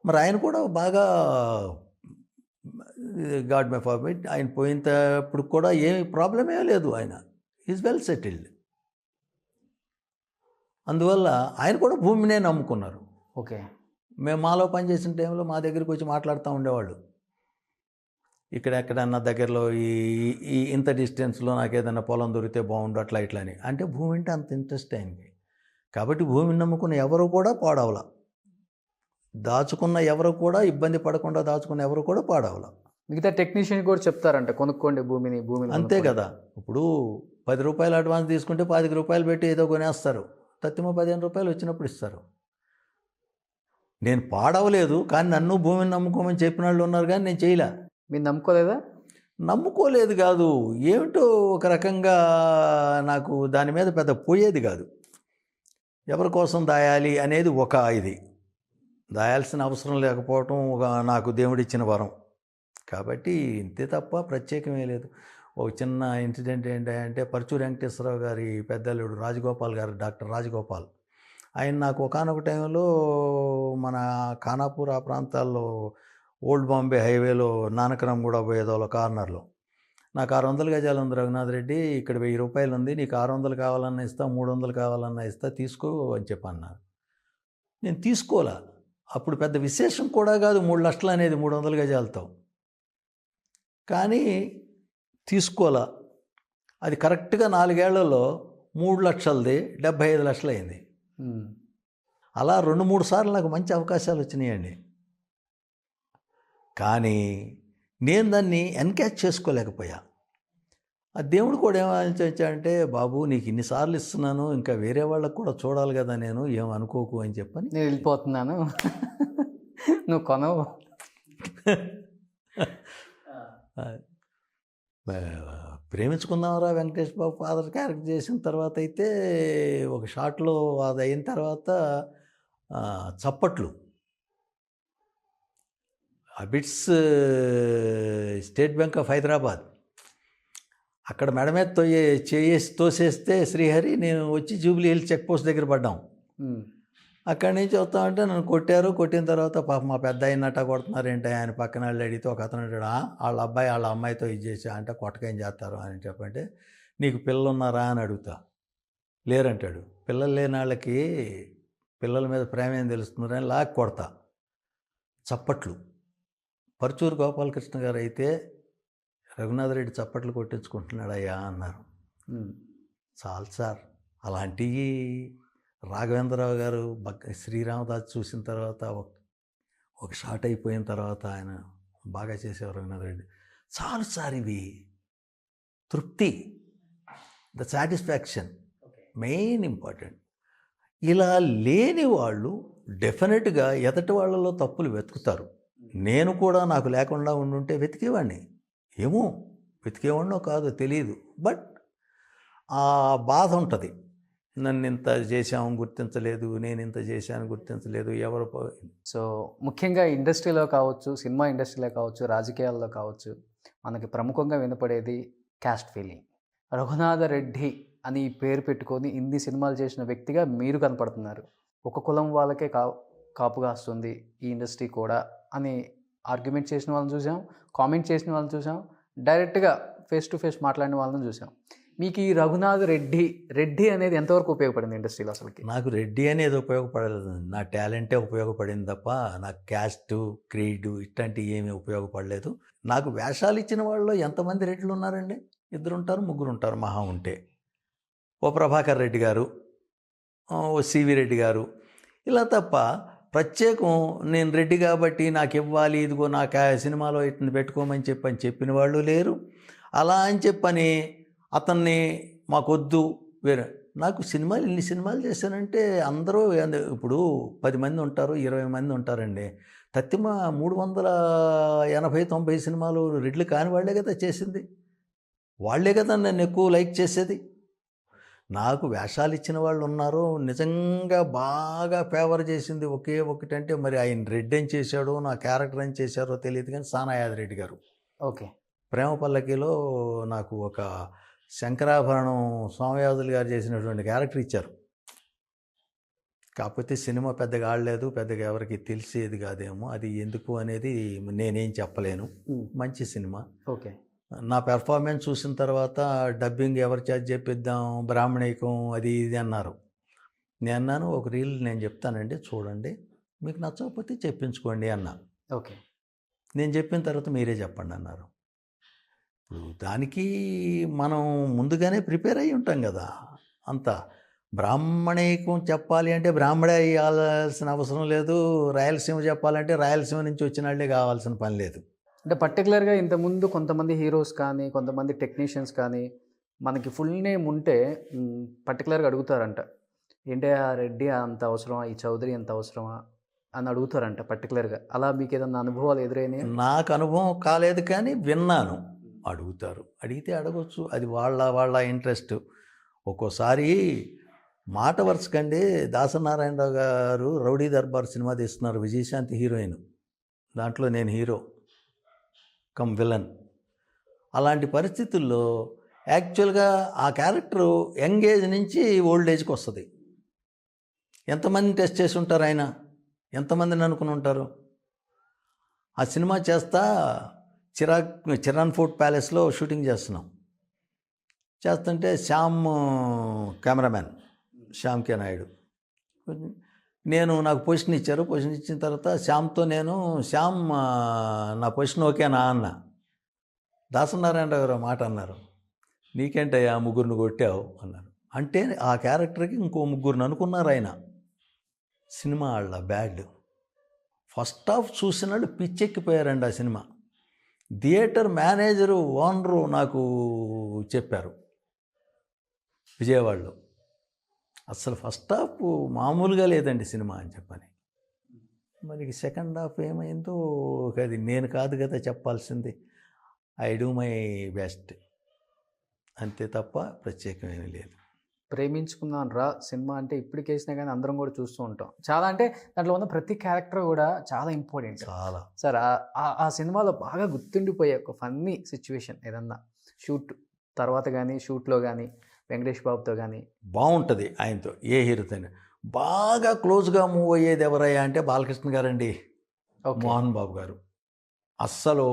మరి ఆయన కూడా బాగా గాడ్ మే ఫార్బిట్, ఆయన పోయినప్పుడు కూడా ఏమి ప్రాబ్లమే లేదు, ఆయన ఈజ్ వెల్ సెటిల్డ్. అందువల్ల ఆయన కూడా భూమినే నమ్ముకున్నారు. ఓకే. మేము మాలో పనిచేసిన టైంలో మా దగ్గరికి వచ్చి మాట్లాడుతూ ఉండేవాళ్ళు, ఇక్కడ ఎక్కడన్నా దగ్గరలో ఈ ఈ ఇంత డిస్టెన్స్లో నాకు ఏదైనా పొలం దొరికితే బాగుండు అట్లా ఇట్లా అని. అంటే భూమి అంటే అంత ఇంట్రెస్ట్ ఆయనకి. కాబట్టి భూమిని నమ్ముకున్న ఎవరు కూడా పాడవల, దాచుకున్న ఎవరు కూడా ఇబ్బంది పడకుండా దాచుకున్న ఎవరు కూడా పాడవల. మిగతా టెక్నీషియన్ కూడా చెప్తారంట కొనుక్కోండి భూమిని అంతే కదా. ఇప్పుడు 10 రూపాయలు అడ్వాన్స్ తీసుకుంటే 25 రూపాయలు పెట్టి ఏదో కొనేస్తారు, తత్తిమ 15 రూపాయలు వచ్చినప్పుడు ఇస్తారు. నేను పాడవలేదు, కానీ నన్ను భూమిని నమ్ముకోమని చెప్పిన వాళ్ళు ఉన్నారు, కానీ నేను చేయలే. మీరు నమ్ముకోలేదా? నమ్ముకోలేదు కాదు, ఏమిటో ఒక రకంగా నాకు దాని మీద పెద్ద పోయేది కాదు. ఎవరి కోసం దాయాలి అనేది ఒక ఇది, దాయాల్సిన అవసరం లేకపోవటం ఒక నాకు దేవుడిచ్చిన వరం. కాబట్టి ఇంతే తప్ప ప్రత్యేకమే లేదు. ఒక చిన్న ఇన్సిడెంట్ ఏంటంటే పరుచూరి వెంకటేశ్వరరావు గారి పెద్దల్లుడు రాజగోపాల్ గారు, డాక్టర్ రాజగోపాల్, ఆయన నాకు ఒకానొక టైంలో మన ఖానాపూర్ ఆ ప్రాంతాల్లో ఓల్డ్ బాంబే హైవేలో నానకరంగూడ పోయేదోలో కార్నర్లో నాకు 600 గజాలు ఉంది రఘునాథ్ రెడ్డి, ఇక్కడ 1000 రూపాయలు ఉంది, నీకు 600 కావాలన్నా ఇస్తా, 300 కావాలన్నా ఇస్తా, తీసుకో అని చెప్పి అన్నారు. నేను తీసుకోలే. అప్పుడు పెద్ద విశేషం కూడా కాదు 3 లక్షలు అనేది 300 గజాలతో, కానీ తీసుకోలే. అది కరెక్ట్గా 4 ఏళ్లలో 3 లక్షలది 75 లక్షలు అయింది. అలా 2-3 సార్లు నాకు మంచి అవకాశాలు వచ్చినాయండి. కానీ నేను దాన్ని ఎన్కాచ్ చేసుకోలేకపోయా. ఆ దేవుడు కూడా ఏమనిపించాడంటే, బాబు నీకు ఇన్నిసార్లు ఇస్తున్నాను, ఇంకా వేరే వాళ్ళకు కూడా చూడాలి కదా, నేను ఏమనుకోకు అని చెప్పని నేను వెళ్ళిపోతున్నాను, నువ్వు కొనవు. ప్రేమించుకుందాంరా వెంకటేష్ బాబు ఫాదర్ క్యారెక్టర్ చేసిన తర్వాత అయితే ఒక షాట్లో అది అయిన తర్వాత చప్పట్లు, Abids state bank of Hyderabad, అక్కడ మెడ మీద తోసేస్తే శ్రీహరి, నేను వచ్చి జూబ్లీ హిల్స్ చెక్ పోస్ట్ దగ్గర పడ్డాం. అక్కడి నుంచి వస్తామంటే నన్ను కొట్టారు. కొట్టిన తర్వాత పాప మా పెద్ద అయినట్ట కొడుతున్నారు ఏంటి ఆయన పక్కన వాళ్ళు అడిగితే ఒక అతను అంటాడు, వాళ్ళ అబ్బాయి వాళ్ళ అమ్మాయితో ఇది చేసా అంటే కొట్టకేం చేస్తారు అని చెప్పంటే, నీకు పిల్లలు ఉన్నారా అని అడుగుతా, లేరంటాడు. పిల్లలు లేని వాళ్ళకి పిల్లల మీద ప్రేమ ఏం తెలుస్తుందని లాక్ కొడతా. చప్పట్లు. పరుచూరు గోపాలకృష్ణ గారు అయితే, రఘునాథ్ రెడ్డి చప్పట్లు కొట్టించుకుంటున్నాడయ్యా అన్నారు. చాలు సార్. అలాంటివి రాఘవేంద్రరావు గారు శ్రీరామదాస్ చూసిన తర్వాత ఒక షాట్ అయిపోయిన తర్వాత ఆయన బాగా చేసేవారు రఘునాథ్ రెడ్డి. చాలు సార్, ఇవి తృప్తి, ద సాటిస్ఫాక్షన్ మెయిన్ ఇంపార్టెంట్. ఇలా లేని వాళ్ళు డెఫినెట్గా ఎదటి వాళ్ళలో తప్పులు వెతుకుతారు. నేను కూడా నాకు లేకుండా ఉండుంటే వెతికేవాడిని, ఏమో వెతికేవాడినో కాదో తెలియదు, బట్ ఆ బాధ ఉంటుంది. నన్ను ఇంత చేశాము గుర్తించలేదు, నేను ఇంత చేశాను గుర్తించలేదు, ఎవరు. సో ముఖ్యంగా ఇండస్ట్రీలో కావచ్చు, సినిమా ఇండస్ట్రీలో కావచ్చు, రాజకీయాల్లో కావచ్చు, మనకి ప్రముఖంగా వినపడేది క్యాస్ట్ ఫీలింగ్. రఘునాథ రెడ్డి అని పేరు పెట్టుకొని ఇన్ని సినిమాలు చేసిన వ్యక్తిగా మీరు కనపడుతున్నారు. ఒక కులం వాళ్ళకే కాపు కాస్తుంది ఈ ఇండస్ట్రీ కూడా అని ఆర్గ్యుమెంట్ చేసిన వాళ్ళని చూసాం, కామెంట్ చేసిన వాళ్ళని చూసాం, డైరెక్ట్గా ఫేస్ టు ఫేస్ మాట్లాడిన వాళ్ళని చూసాం. మీకు ఈ రఘునాథ్ రెడ్డి అనేది ఎంతవరకు ఉపయోగపడింది ఇండస్ట్రీలో? అసలుకి నాకు రెడ్డి అనేది ఉపయోగపడలేదు, నా టాలెంటే ఉపయోగపడింది తప్ప నాకు క్యాస్టు క్రీడు ఇట్లాంటివి ఏమీ ఉపయోగపడలేదు. నాకు వేషాలు ఇచ్చిన వాళ్ళలో ఎంతమంది రెడ్లు ఉన్నారండి? 2 ఉంటారు, 3 ఉంటారు మహా ఉంటే. ఓ ప్రభాకర్ రెడ్డి గారు, ఓ సివి రెడ్డి గారు, ఇలా తప్ప ప్రత్యేకం నేను రెడ్డి కాబట్టి నాకు ఇవ్వాలి, ఇదిగో నాకు సినిమాలో ఇట్ని పెట్టుకోమని చెప్పిన వాళ్ళు లేరు. అలా అని చెప్పని అతన్ని మాకొద్దు వేరే. నాకు ఇన్ని సినిమాలు చేశానంటే అందరూ ఇప్పుడు 10 మంది ఉంటారు, 20 మంది ఉంటారండి. తత్తిమ 380-90 సినిమాలు రెడ్లు కాని వాళ్ళే కదా చేసింది, వాళ్ళే కదా నన్ను ఎక్కువ లైక్ చేసేది. నాకు వేషాలు ఇచ్చిన వాళ్ళు ఉన్నారు, నిజంగా బాగా ఫేవర్ చేసింది ఒకే ఒకటంటే మరి ఆయన రెడ్డి అని చేశాడో నా క్యారెక్టర్ అని చేశారో తెలియదు, కానీ సానాయాద్ రెడ్డి గారు. ఓకే. ప్రేమ పల్లకిలో నాకు ఒక శంకరాభరణం సోమయాజులు గారు చేసినటువంటి క్యారెక్టర్ ఇచ్చారు. కాకపోతే సినిమా పెద్దగా ఆడలేదు, పెద్దగా ఎవరికి తెలిసేది కాదేమో, అది ఎందుకు అనేది నేనేం చెప్పలేను. మంచి సినిమా. ఓకే. నా పెర్ఫార్మెన్స్ చూసిన తర్వాత డబ్బింగ్ ఎవరి చేత చెప్పిద్దాం, బ్రాహ్మణికం అది ఇది అన్నారు. నేను అన్నాను, ఒక రీల్ నేను చెప్తానండి చూడండి, మీకు నచ్చకపోతే చెప్పించుకోండి అన్నా. ఓకే. నేను చెప్పిన తర్వాత మీరే చెప్పండి అన్నారు. ఇప్పుడు దానికి మనం ముందుగానే ప్రిపేర్ అయ్యి ఉంటాం కదా. అంతా బ్రాహ్మణికం చెప్పాలి అంటే బ్రాహ్మడే అయ్యాల్సిన అవసరం లేదు, రాయలసీమ చెప్పాలంటే రాయలసీమ నుంచి వచ్చిన వాళ్ళే కావాల్సిన పని లేదు. అంటే పర్టికులర్గా ఇంతకుముందు కొంతమంది హీరోస్ కానీ కొంతమంది టెక్నీషియన్స్ కానీ మనకి ఫుల్ నేమ్ ఉంటే పర్టికులర్గా అడుగుతారంట, ఏంటి ఆ రెడ్డి అంత అవసరమా, ఈ చౌదరి అంత అవసరమా అని అడుగుతారంట పర్టికులర్గా. అలా మీకు ఏదన్నా అనుభవాలు ఎదురైనాయి? నాకు అనుభవం కాలేదు కానీ విన్నాను. అడుగుతారు, అడిగితే అడగొచ్చు, అది వాళ్ళ ఇంట్రెస్ట్. ఒక్కోసారి మాట వరుసకండి దాసనారాయణరావు గారు రౌడీ దర్బార్ సినిమా తీస్తున్నారు, విజయశాంతి హీరోయిన్, దాంట్లో నేను హీరో కమ్ విలన్. అలాంటి పరిస్థితుల్లో యాక్చువల్గా ఆ క్యారెక్టరు యంగ్ ఏజ్ నుంచి ఓల్డ్ ఏజ్కి వస్తుంది. ఎంతమందిని టెస్ట్ చేసి ఉంటారు ఆయన, ఎంతమందిని అనుకుని ఉంటారు. ఆ సినిమా చేస్తా చిరాన్ ఫోర్ట్ ప్యాలెస్లో షూటింగ్ చేస్తున్నాం. చేస్తుంటే శ్యామ్ కెమెరామ్యాన్, శ్యామ్ కే నాయుడు, నాకు పొజిషన్ ఇచ్చారు. పొజిషన్ ఇచ్చిన తర్వాత శ్యామ్తో శ్యామ్ నా పొజిషన్ ఓకేనా అన్న. దాసనారాయణరావు గారు మాట అన్నారు, నీకేంటయ్యా ముగ్గురిని కొట్టావు అన్నారు. అంటే ఆ క్యారెక్టర్కి ఇంకో ముగ్గురిని అనుకున్నారు ఆయన. సినిమా వాళ్ళ బ్యాడ్ ఫస్ట్ హాఫ్ చూసిన వాళ్ళు పిచ్చెక్కిపోయారండి ఆ సినిమా. థియేటర్ మేనేజరు ఓనరు నాకు చెప్పారు విజయవాడలో, అసలు ఫస్ట్ హాఫ్ మామూలుగా లేదండి సినిమా అని చెప్పని. మరి సెకండ్ హాఫ్ ఏమైందో అది నేను కాదు కదా చెప్పాల్సింది. ఐ డూ మై బెస్ట్ అంతే తప్ప ప్రత్యేకమేమీ లేదు. ప్రేమించుకున్నాను రా సినిమా అంటే ఇప్పటికేసినా కానీ అందరం కూడా చూస్తూ ఉంటాం. చాలా అంటే దాంట్లో ఉన్న ప్రతి క్యారెక్టర్ కూడా చాలా ఇంపార్టెంట్. చాలా సార్ ఆ సినిమాలో బాగా గుర్తుండిపోయే ఒక ఫన్నీ సిచ్యువేషన్ ఏదన్నా షూట్ తర్వాత కానీ షూట్లో కానీ వెంకటేష్ బాబుతో కానీ? బాగుంటుంది ఆయనతో, ఏ హీరోతో బాగా క్లోజ్గా మూవ్ అయ్యేది ఎవరయ్యా అంటే బాలకృష్ణ గారండి, మోహన్ బాబు గారు. అస్సలు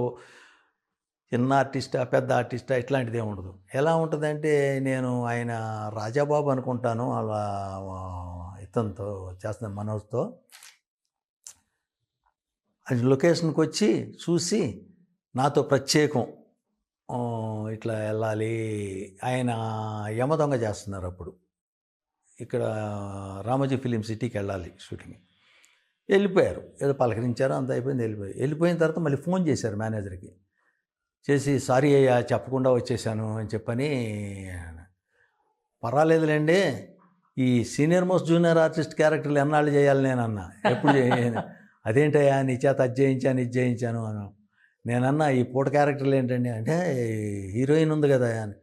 చిన్న ఆర్టిస్టా పెద్ద ఆర్టిస్టా ఇట్లాంటిది ఏమి ఉండదు. ఎలా ఉంటుందంటే నేను ఆయన రాజాబాబు అనుకుంటాను అలా ఇతనితో చేస్తున్న మనోజ్తో అది లొకేషన్కి వచ్చి చూసి నాతో ప్రత్యేకం ఇట్లా వెళ్ళాలి. ఆయన యమదొంగ చేస్తున్నారు అప్పుడు, ఇక్కడ రామోజీ ఫిలిం సిటీకి వెళ్ళాలి షూటింగ్. వెళ్ళిపోయారు, ఏదో పలకరించారు, అంత అయిపోయింది, వెళ్ళిపోయిన తర్వాత మళ్ళీ ఫోన్ చేశారు మేనేజర్కి, చేసి సారీ అయ్యా చెప్పకుండా వచ్చేసాను అని చెప్పని. పర్వాలేదులేండి, ఈ సీనియర్ మోస్ట్ జూనియర్ ఆర్టిస్ట్ క్యారెక్టర్లు ఎన్నాళ్ళు చేయాలి నేను అన్నా. ఎప్పుడు అదేంటయ్యా నీ చేత అది చేయించాను ఇది చేయించాను అన్నా. నేనన్నా ఈ పూట క్యారెక్టర్లు ఏంటండి అంటే హీరోయిన్ ఉంది కదా అని.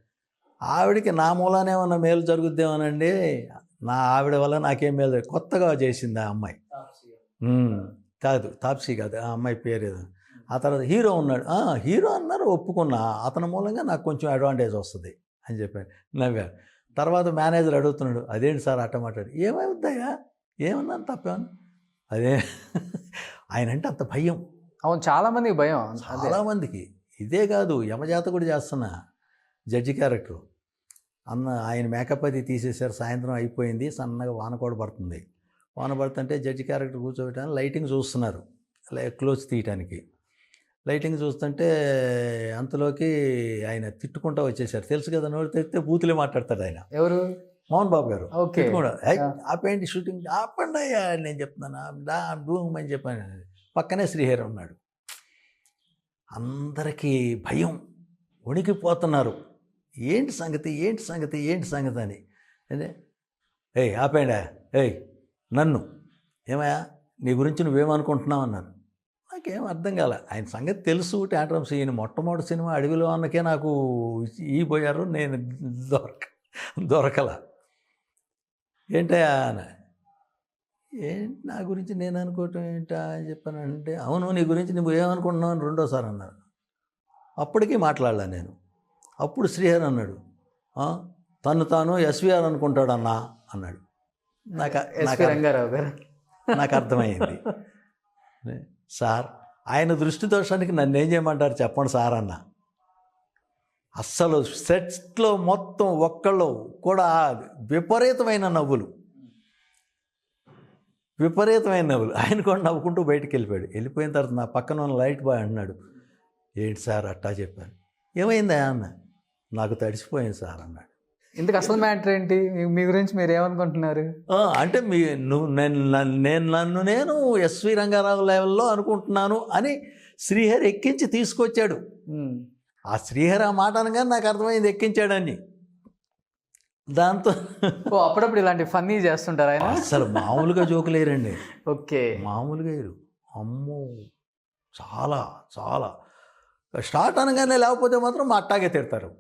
ఆవిడకి నా మూలానే ఏమన్నా మేలు జరుగుద్దేమోనండి, నా ఆవిడ వల్ల నాకేం మేలు. కొత్తగా చేసింది ఆ అమ్మాయి, కాదు తాప్సీ కాదు ఆ అమ్మాయి పేరు ఏదో. ఆ తర్వాత హీరో ఉన్నాడు, హీరో అన్నారు ఒప్పుకున్నా, అతని మూలంగా నాకు కొంచెం అడ్వాంటేజ్ వస్తుంది అని చెప్పాను, నవ్వారు. తర్వాత మేనేజర్ అడుగుతున్నాడు, అదేంటి సార్ అట్ట మాట్లాడు. ఏమవుతాయా, ఏమన్నాను తప్పేమన్నా, అదే ఆయన అంటే అంత భయం. అవును, చాలామందికి భయం, చాలామందికి. ఇదే కాదు, యమజాత కూడా చేస్తున్నా జడ్జి క్యారెక్టర్ ఆయన మేకప్ అది తీసేశారు. సాయంత్రం అయిపోయింది, సన్నగా వాన కూడా పడుతుంది. వాన పడుతుంటే జడ్జి క్యారెక్టర్ కూర్చోబెట్టడానికి లైటింగ్ చూస్తున్నారు, క్లోజ్ తీయటానికి. లైటింగ్ చూస్తుంటే అంతలోకి ఆయన తిట్టుకుంటూ వచ్చేసారు. తెలుసు కదా, నోరు తెరిస్తే బూతులే మాట్లాడతాడు ఆయన. ఎవరు? మోహన్ బాబు గారు. ఓకే, ఆపేంటి షూటింగ్, ఆపండి అయ్యా నేను చెప్తున్నాను, డూమ్ అని చెప్పాను. పక్కనే శ్రీహరి ఉన్నాడు. అందరికీ భయం, వణికిపోతున్నారు. ఏంటి సంగతి ఏంటి సంగతి ఏంటి సంగతి అని. అదే ఆపేండా, నన్ను ఏమయ్యా నీ గురించి నువ్వేమనుకుంటున్నావు అన్నారు. నాకేం అర్థం కాల. ఆయన సంగతి తెలుసు, టాంట్రమ్స్. ఈయన మొట్టమొదటి సినిమా అడవిలో అన్నకే నాకు పోయారు, నేను దొరకల. ఏంటయా అని. ఏంటి నా గురించి నేను అనుకోవటం ఏంటా అని చెప్పానంటే, అవును నీ గురించి నువ్వు ఏమనుకుంటున్నావు అని రెండోసారి అన్నారు. అప్పటికీ మాట్లాడలే నేను. అప్పుడు శ్రీహరి అన్నాడు, తను తాను ఎస్వీఆర్ అనుకుంటాడన్నా అన్నాడు. నాకు ఎస్పి రంగారావు గారు. నాకు అర్థమైంది. సార్ ఆయన దృష్టి దోషానికి నన్ను ఏం చేయమంటారు చెప్పండి సార్ అన్న. అస్సలు సెట్స్లో మొత్తం ఒక్కళ్ళు కూడా విపరీతమైన నవ్వులు. ఆయన కూడా నవ్వుకుంటూ బయటికి వెళ్ళిపోయాడు. వెళ్ళిపోయిన తర్వాత నా పక్కన ఉన్న లైట్ బాయ్ అన్నాడు, ఏంటి సార్ అట్టా చెప్పాను. ఏమైందా అన్న, నాకు తడిసిపోయింది సార్ అన్నాడు. ఇందుకు అసలు మ్యాటర్ ఏంటి, మీ గురించి మీరు ఏమనుకుంటున్నారు? అంటే నేను ఎస్వి రంగారావు లెవెల్లో అనుకుంటున్నాను అని శ్రీహరి ఎక్కించి తీసుకొచ్చాడు. ఆ శ్రీహరి ఆ మాట అనగానే నాకు అర్థమైంది ఎక్కించాడని. దాంతో అప్పుడప్పుడు ఇలాంటి ఫన్నీ చేస్తుంటారు ఆయన. అసలు మామూలుగా జోకులేరండి. ఓకే, మామూలుగా లేరు. అమ్మో చాలా చాలా స్టార్ట్ అనగానే లేకపోతే మాత్రం మా అట్టాగే తిడతారు.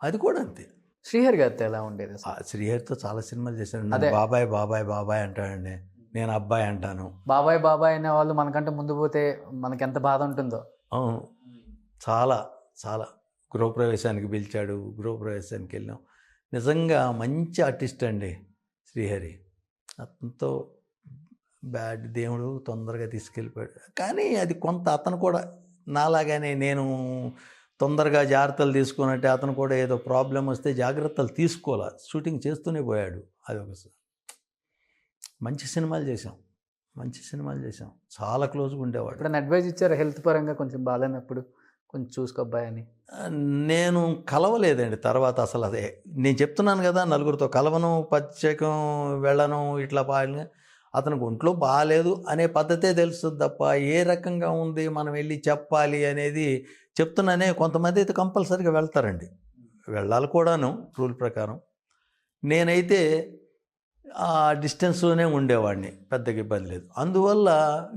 అది కూడా అంతే. శ్రీహరి గారితో ఎలా ఉండేది? శ్రీహరితో చాలా సినిమాలు చేశాను. అదే బాబాయ్ బాబాయ్ బాబాయ్ అంటాడండి, నేను అబ్బాయి అంటాను. బాబాయ్ బాబాయ్ అనే వాళ్ళు మనకంటే ముందు పోతే మనకి ఎంత బాధ ఉంటుందో. అవును, చాలా చాలా. గృహప్రవేశానికి పిలిచాడు, గృహప్రవేశానికి వెళ్ళాం. నిజంగా మంచి ఆర్టిస్ట్ అండి శ్రీహరి. అతనితో బ్యాడ్ దేవుడు తొందరగా తీసుకెళ్ళిపోయాడు. కానీ అది కొంత అతను కూడా నాలాగానే నేను తొందరగా జాగ్రత్తలు తీసుకున్నట్టే అతను కూడా ఏదో ప్రాబ్లం వస్తే జాగ్రత్తలు తీసుకోవాలి. షూటింగ్ చేస్తూనే పోయాడు. అది ఒక మంచి సినిమాలు చేసాం. చాలా క్లోజ్గా ఉండేవాడు. ఇప్పుడు అడ్వైజ్ ఇచ్చారు హెల్త్ పరంగా కొంచెం బాగాలేనప్పుడు కొంచెం చూసుకోబ్బాయి అని? నేను కలవలేదండి తర్వాత. అసలు అదే నేను చెప్తున్నాను కదా, నలుగురితో కలవను, ప్రత్యేకం వెళ్ళను, ఇట్లా బాగా అతనికి ఒంట్లో బాగాలేదు అనే పద్ధతే తెలుస్తుంది తప్ప ఏ రకంగా ఉంది మనం వెళ్ళి చెప్పాలి అనేది చెప్తున్నానే. కొంతమంది అయితే కంపల్సరీగా వెళ్తారండి, వెళ్ళాలి కూడాను రూల్ ప్రకారం. నేనైతే ఆ డిస్టెన్స్లోనే ఉండేవాడిని, పెద్దగా ఇబ్బంది లేదు. అందువల్ల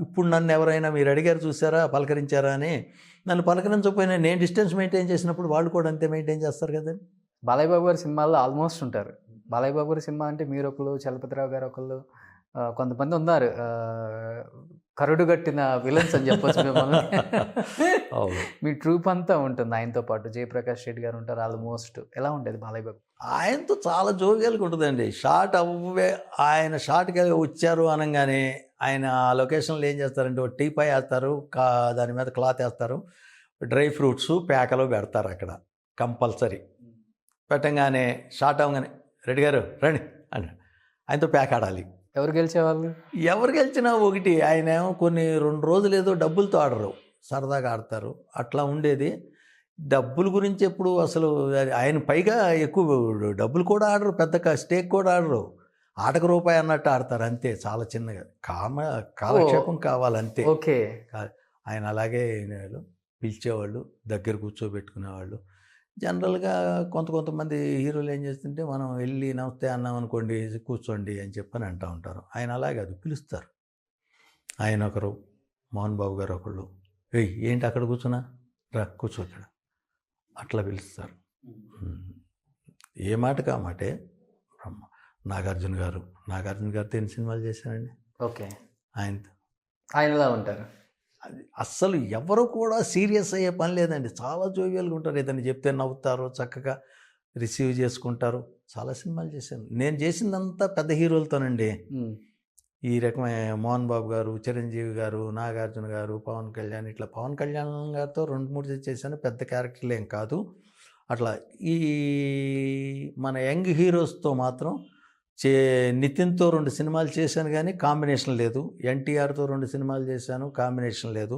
ఇప్పుడు నన్ను ఎవరైనా మీరు అడిగారు చూసారా, పలకరించారా అని, నన్ను పలకరించకపోయినా నేను డిస్టెన్స్ మెయింటైన్ చేసినప్పుడు వాళ్ళు కూడా అంతే మెయింటైన్ చేస్తారు కదండి. బాలయ్య బాబు గారి సినిమాల్లో ఆల్మోస్ట్ ఉంటారు. బాలయ్య బాబు గారి సినిమా అంటే మీరు ఒకళ్ళు, చలపతిరావు గారు ఒకళ్ళు, కొంతమంది ఉన్నారు కరుడు కట్టిన విలన్స్ అని చెప్పొచ్చు మిమ్మల్ని. మీ ట్రూప్ అంతా ఉంటుంది ఆయనతో పాటు. జయప్రకాష్ రెడ్డి గారు ఉంటారు ఆల్మోస్ట్. ఎలా ఉండేది బాలయ్య బాబు? ఆయనతో చాలా జోవియల్గా ఉంటుందండి. షార్ట్ ఆయన షార్ట్కి వచ్చారు అనగానే ఆయన ఆ లొకేషన్లో ఏం చేస్తారంటే ఒక టీపై వేస్తారు, దాని మీద క్లాత్ వేస్తారు, డ్రై ఫ్రూట్స్ ప్యాకలో పెడతారు అక్కడ కంపల్సరీ. పెట్టంగానే షార్ట్ అవ్వగానే రెడ్డి గారు రండి అని ఆయనతో ప్యాక్ ఆడాలి. ఎవరు గెలిచేవాళ్ళు? ఎవరు గెలిచినా ఒకటి. ఆయన ఏమో కొన్ని 2 రోజులు ఏదో డబ్బులతో ఆడరు, సరదాగా ఆడతారు, అట్లా ఉండేది. డబ్బుల గురించి ఎప్పుడు అసలు ఆయన పైగా ఎక్కువ డబ్బులు కూడా ఆడరు, పెద్ద స్టేక్ కూడా ఆడరు, ఆటకు రూపాయి అన్నట్టు ఆడతారు అంతే. చాలా చిన్నగా కాలక్షేపం కావాలంతే. ఓకే, ఆయన అలాగే పిలిచేవాళ్ళు, దగ్గర కూర్చోబెట్టుకునేవాళ్ళు. జనరల్గా కొంతమంది హీరోలు ఏం చేస్తుంటే మనం వెళ్ళి నమస్తే అన్నాం అనుకోండి, కూర్చోండి అని చెప్పని అంటూ ఉంటారు. ఆయన అలాగే అది పిలుస్తారు. ఆయన ఒకరు, మోహన్ బాబు గారు ఒకళ్ళు, ఏంటి అక్కడ కూర్చున్నా, రా కూర్చో ఇక్కడ, అట్లా పిలుస్తారు. ఏ మాటకి ఆ మాటే. నాగార్జున గారితో ఎన్ని సినిమాలు చేశానండి. ఓకే, ఆయనలా ఉంటారు. అస్సలు ఎవరు కూడా సీరియస్ అయ్యే పని లేదండి. చాలా జోవియల్గా ఉంటారు. ఏదైనా చెప్తే నవ్వుతారు, చక్కగా రిసీవ్ చేసుకుంటారు. చాలా సినిమాలు చేశాను. నేను చేసిందంతా పెద్ద హీరోలతోనండి. ఈ రకమైన మోహన్ బాబు గారు, చిరంజీవి గారు, నాగార్జున గారు, పవన్ కళ్యాణ్, ఇట్లా పవన్ కళ్యాణ్ గారితో 2-3 చేశాను. పెద్ద క్యారెక్టర్లు ఏం కాదు. అట్లా ఈ మన యంగ్ హీరోస్తో మాత్రం నితిన్తో 2 సినిమాలు చేశాను కానీ కాంబినేషన్ లేదు. ఎన్టీఆర్తో 2 సినిమాలు చేశాను, కాంబినేషన్ లేదు.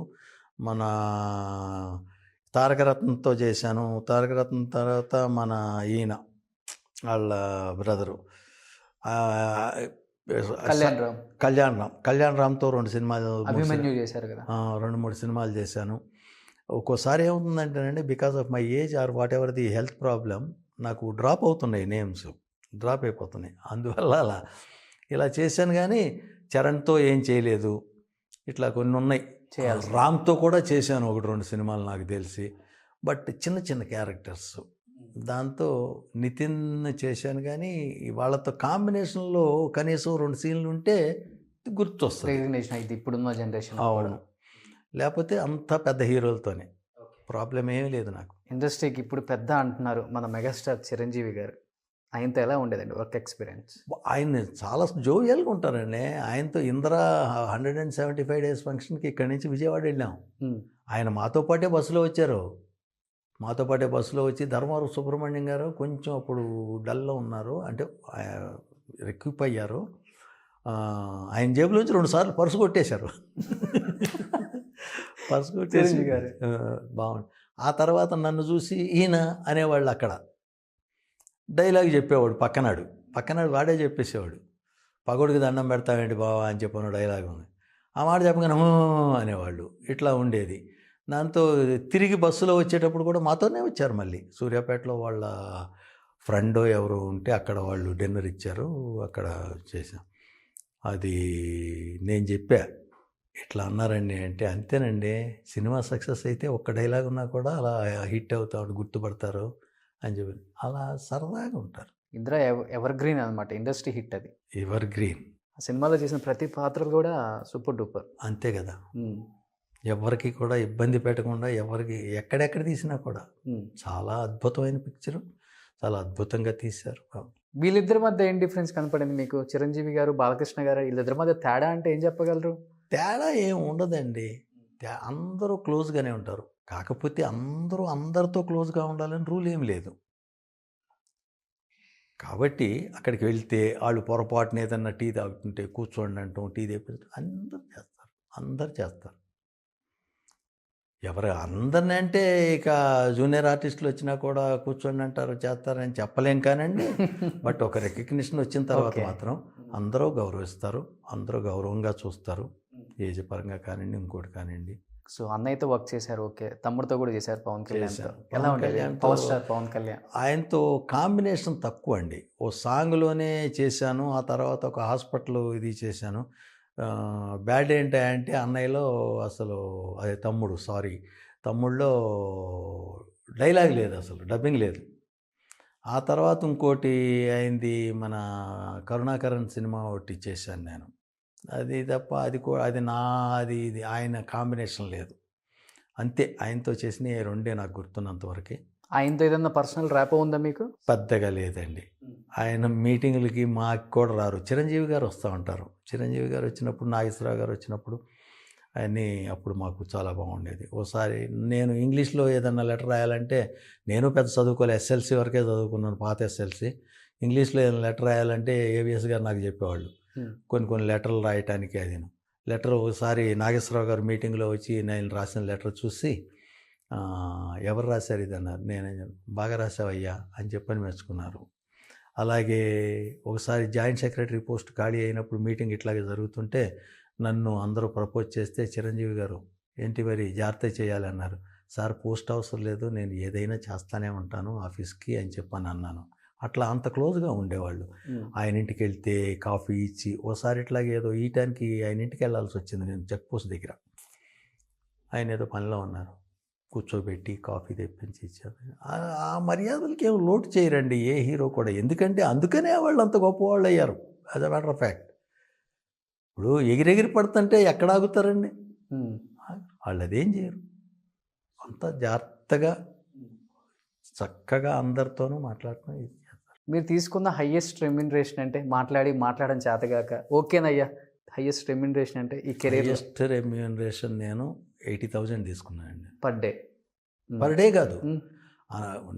మన తారకరత్నంతో చేశాను. తారకరత్నం తర్వాత మన ఈయన వాళ్ళ బ్రదరు కళ్యాణ్ రామ్తో 2 సినిమాలు చేశారు కదా. 2-3 సినిమాలు చేశాను. ఒక్కోసారి ఏమవుతుందంటేనండి, because of my age or whatever the health problem, నాకు డ్రాప్ అవుతున్నాయి, నేమ్స్ డ్రాప్ అయిపోతున్నాయి. అందువల్ల ఇలా చేశాను కానీ చరణ్తో ఏం చేయలేదు. ఇట్లా కొన్ని ఉన్నాయి. రామ్తో కూడా చేశాను 1-2 సినిమాలు నాకు తెలిసి, బట్ చిన్న క్యారెక్టర్స్. దాంతో నితిన్ చేశాను కానీ వాళ్ళతో కాంబినేషన్లో కనీసం 2 సీన్లు ఉంటే గుర్తొస్తుంది ఇప్పుడున్న జనరేషన్. అవును, లేకపోతే అంత పెద్ద హీరోలతోనే. ప్రాబ్లం ఏమీ లేదు నాకు. ఇండస్ట్రీకి ఇప్పుడు పెద్ద అంటున్నారు మన మెగాస్టార్ చిరంజీవి గారు. ఆయనతో ఎలా ఉండేదండి వర్క్ ఎక్స్పీరియన్స్? ఆయన చాలా జోవియల్గా ఉంటారండి. ఆయనతో ఇందిరా 175 డేస్ ఫంక్షన్కి ఇక్కడి నుంచి విజయవాడ వెళ్ళాం. ఆయన మాతో పాటే బస్సులో వచ్చారు. మాతో పాటే బస్సులో వచ్చి ధర్మవరం సుబ్రహ్మణ్యం గారు కొంచెం అప్పుడు డల్లో ఉన్నారు, అంటే రిక్విప్ అయ్యారు. ఆయన జేబులోంచి 2 సార్లు పర్సు కొట్టేశారు. పర్సు కొట్టేసి గారు బాగుంది. ఆ తర్వాత నన్ను చూసి ఈయన అనేవాళ్ళు అక్కడ డైలాగ్ చెప్పేవాడు. పక్కనాడు వాడే చెప్పేసేవాడు. పగోడికి దండం పెడతావేంటి బావా అని చెప్పిన డైలాగ్ ఉంది. ఆ మాట చెప్పగానే అనేవాళ్ళు. ఇట్లా ఉండేది. దాంతో తిరిగి బస్సులో వచ్చేటప్పుడు కూడా మాతోనే వచ్చారు. మళ్ళీ సూర్యాపేటలో వాళ్ళ ఫ్రెండ్ ఎవరు ఉంటే అక్కడ వాళ్ళు డిన్నర్ ఇచ్చారు, అక్కడ చేసాం. అది నేను చెప్పా, ఇట్లా అన్నారండి అంటే, అంతేనండి సినిమా సక్సెస్ అయితే ఒక్క డైలాగ్ ఉన్నా కూడా అలా హిట్ అవుతాడు, గుర్తుపడతారు అని చెప్పి అలా సరదాగా ఉంటారు. ఇందిరా ఎవర్ గ్రీన్ అనమాట, ఇండస్ట్రీ హిట్ అది. Ever green. ఆ సినిమాలో చేసిన ప్రతి పాత్రలు కూడా సూపర్ డూపర్. అంతే కదా. ఎవరికి కూడా ఇబ్బంది పెట్టకుండా, ఎవరికి ఎక్కడెక్కడ తీసినా కూడా చాలా అద్భుతమైన పిక్చరు, చాలా అద్భుతంగా తీశారు. వీళ్ళిద్దరి మధ్య ఏం డిఫరెన్స్ కనపడింది మీకు? చిరంజీవి గారు, బాలకృష్ణ గారు, వీళ్ళిద్దరి మధ్య తేడా అంటే ఏం చెప్పగలరు? తేడా ఏం ఉండదండి. అందరూ క్లోజ్గానే ఉంటారు. కాకపోతే అందరితో క్లోజ్గా ఉండాలని రూల్ ఏం లేదు. కాబట్టి అక్కడికి వెళ్తే వాళ్ళు పొరపాటున ఏదన్నా టీ తాగుతుంటే కూర్చోండి అంటాం, టీ తెప్పిస్తాం, అందరు చేస్తారు. అందరిని అంటే ఇక జూనియర్ ఆర్టిస్టులు వచ్చినా కూడా కూర్చోండి అంటారు, చేస్తారని చెప్పలేం కానండి. బట్ ఒక రికగ్నిషన్ వచ్చిన తర్వాత మాత్రం అందరూ గౌరవిస్తారు, అందరూ గౌరవంగా చూస్తారు. ఏజ్ పరంగా కానివ్వండి, ఇంకోటి కానివ్వండి. సో అన్నయ్యతో వర్క్ చేశారు, ఓకే. తమ్ముడితో కూడా చేశారు, పవన్ కళ్యాణ్. ఎలా ఉండేది పవర్ స్టార్ పవన్ కళ్యాణ్? ఆయనతో కాంబినేషన్ తక్కువ అండి. ఓ సాంగ్లోనే చేశాను, ఆ తర్వాత ఒక హాస్పిటల్ ఇది చేశాను. బ్యాడ్ ఏంటంటే అన్నయ్యలో అసలు అదే తమ్ముళ్ళలో డైలాగ్ లేదు, అసలు డబ్బింగ్ లేదు. ఆ తర్వాత ఇంకోటి అయింది, మన కరుణాకరన్ సినిమా ఒకటి చేశాను నేను. అది తప్ప ఇది ఆయన కాంబినేషన్ లేదు. అంతే, ఆయనతో చేసినవి 2 నాకు గుర్తున్నంతవరకు. ఆయనతో ఏదన్నా పర్సనల్ ర్యాపో ఉందా మీకు? పెద్దగా లేదండి. ఆయన మీటింగులకి మాకు కూడా రారు. చిరంజీవి గారు వస్తూ ఉంటారు. చిరంజీవి గారు వచ్చినప్పుడు, నాగేశ్వరరావు గారు వచ్చినప్పుడు అప్పుడు మాకు చాలా బాగుండేది. ఓసారి నేను ఇంగ్లీష్లో ఏదన్నా లెటర్ రాయాలంటే, నేను పెద్ద చదువుకోలేదు, ఎస్ఎల్సి వరకే చదువుకున్నాను, పాత ఎస్ఎల్సి. ఇంగ్లీష్లో ఏదైనా లెటర్ రాయాలంటే ఏవిఎస్ గారు నాకు చెప్పేవాళ్ళు కొన్ని లెటర్లు రాయటానికి. లెటర్ ఒకసారి నాగేశ్వరరావు గారు మీటింగ్లో వచ్చి నేను రాసిన లెటర్ చూసి, ఎవరు రాశారు ఇది అన్నారు. నేను బాగా రాసావయ్యా అని చెప్పని మెచ్చుకున్నారు. అలాగే ఒకసారి జాయింట్ సెక్రటరీ పోస్ట్ ఖాళీ అయినప్పుడు మీటింగ్ ఇట్లాగే జరుగుతుంటే నన్ను అందరూ ప్రపోజ్ చేస్తే చిరంజీవి గారు ఏంటి మరి జాగ్రత్త చేయాలన్నారు. సార్ పోస్ట్ అవసరం లేదు, నేను ఏదైనా చేస్తానే ఉంటాను ఆఫీస్కి అని చెప్పని అన్నాను. అట్లా అంత క్లోజ్గా ఉండేవాళ్ళు. ఆయన ఇంటికి వెళ్తే కాఫీ ఇచ్చి, ఓసారి ఇట్లాగే ఏదో ఈయటానికి ఆయన ఇంటికి వెళ్ళాల్సి వచ్చింది, నేను చెక్ పోస్ట్ దగ్గర. ఆయన ఏదో పనిలో ఉన్నారు, కూర్చోబెట్టి కాఫీ తెప్పించి ఇచ్చారు. ఆ మర్యాదలకి ఏం లోటు చేయరండి ఏ హీరో కూడా. ఎందుకంటే అందుకనే వాళ్ళు అంత గొప్పవాళ్ళు అయ్యారు. As a matter of fact. ఇప్పుడు ఎగిరెగిరి పడుతుంటే ఎక్కడ ఆగుతారండి? వాళ్ళు అదేం చేయరు. అంత జాగ్రత్తగా చక్కగా అందరితోనూ మాట్లాడటం ఇది చేస్తారు. మీరు తీసుకున్న హయ్యెస్ట్ రెమ్యునరేషన్ అంటే, మాట్లాడడం చేతగాక ఓకేనయ్యా హయ్యెస్ట్ రెమ్యునరేషన్ అంటే ఈ కెరీర్? హయ్యెస్ట్ రెమ్యునరేషన్ నేను 80,000 తీసుకున్నానండి. పర్ డే కాదు,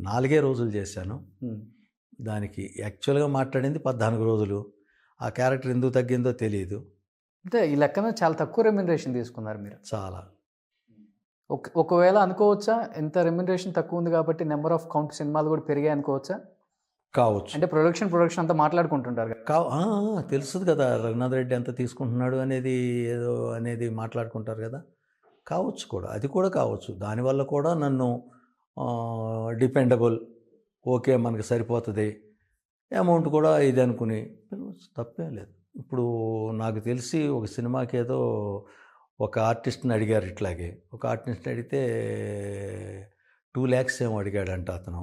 4 రోజులు చేశాను. దానికి యాక్చువల్గా మాట్లాడింది 14 రోజులు. ఆ క్యారెక్టర్ ఎందుకు తగ్గిందో తెలియదు. అంటే ఈ లెక్కన చాలా తక్కువ రెమ్యునరేషన్ తీసుకున్నారు మీరు. చాలా. ఒకవేళ అనుకోవచ్చా, ఎంత రెమ్యునరేషన్ తక్కువ ఉంది కాబట్టి నెంబర్ ఆఫ్ కౌంట్ సినిమాలు కూడా పెరిగాయి అనుకోవచ్చా? కావచ్చు. అంటే ప్రొడక్షన్ అంతా మాట్లాడుకుంటుంటారు కదా. తెలుస్తుంది కదా రఘునాథ్ రెడ్డి ఎంత తీసుకుంటున్నాడు అనేది మాట్లాడుకుంటారు కదా. కావచ్చు కూడా, అది కూడా కావచ్చు. దానివల్ల కూడా నన్ను డిపెండబుల్, ఓకే మనకి సరిపోతుంది అమౌంట్ కూడా ఇది అనుకుని తప్పేం లేదు. ఇప్పుడు నాకు తెలిసి ఒక సినిమాకి ఏదో ఒక ఆర్టిస్ట్ని అడిగారు, ఇట్లాగే ఒక ఆర్టిస్ట్ని అడిగితే 2 lakhs ఏమో అడిగాడంట అతను.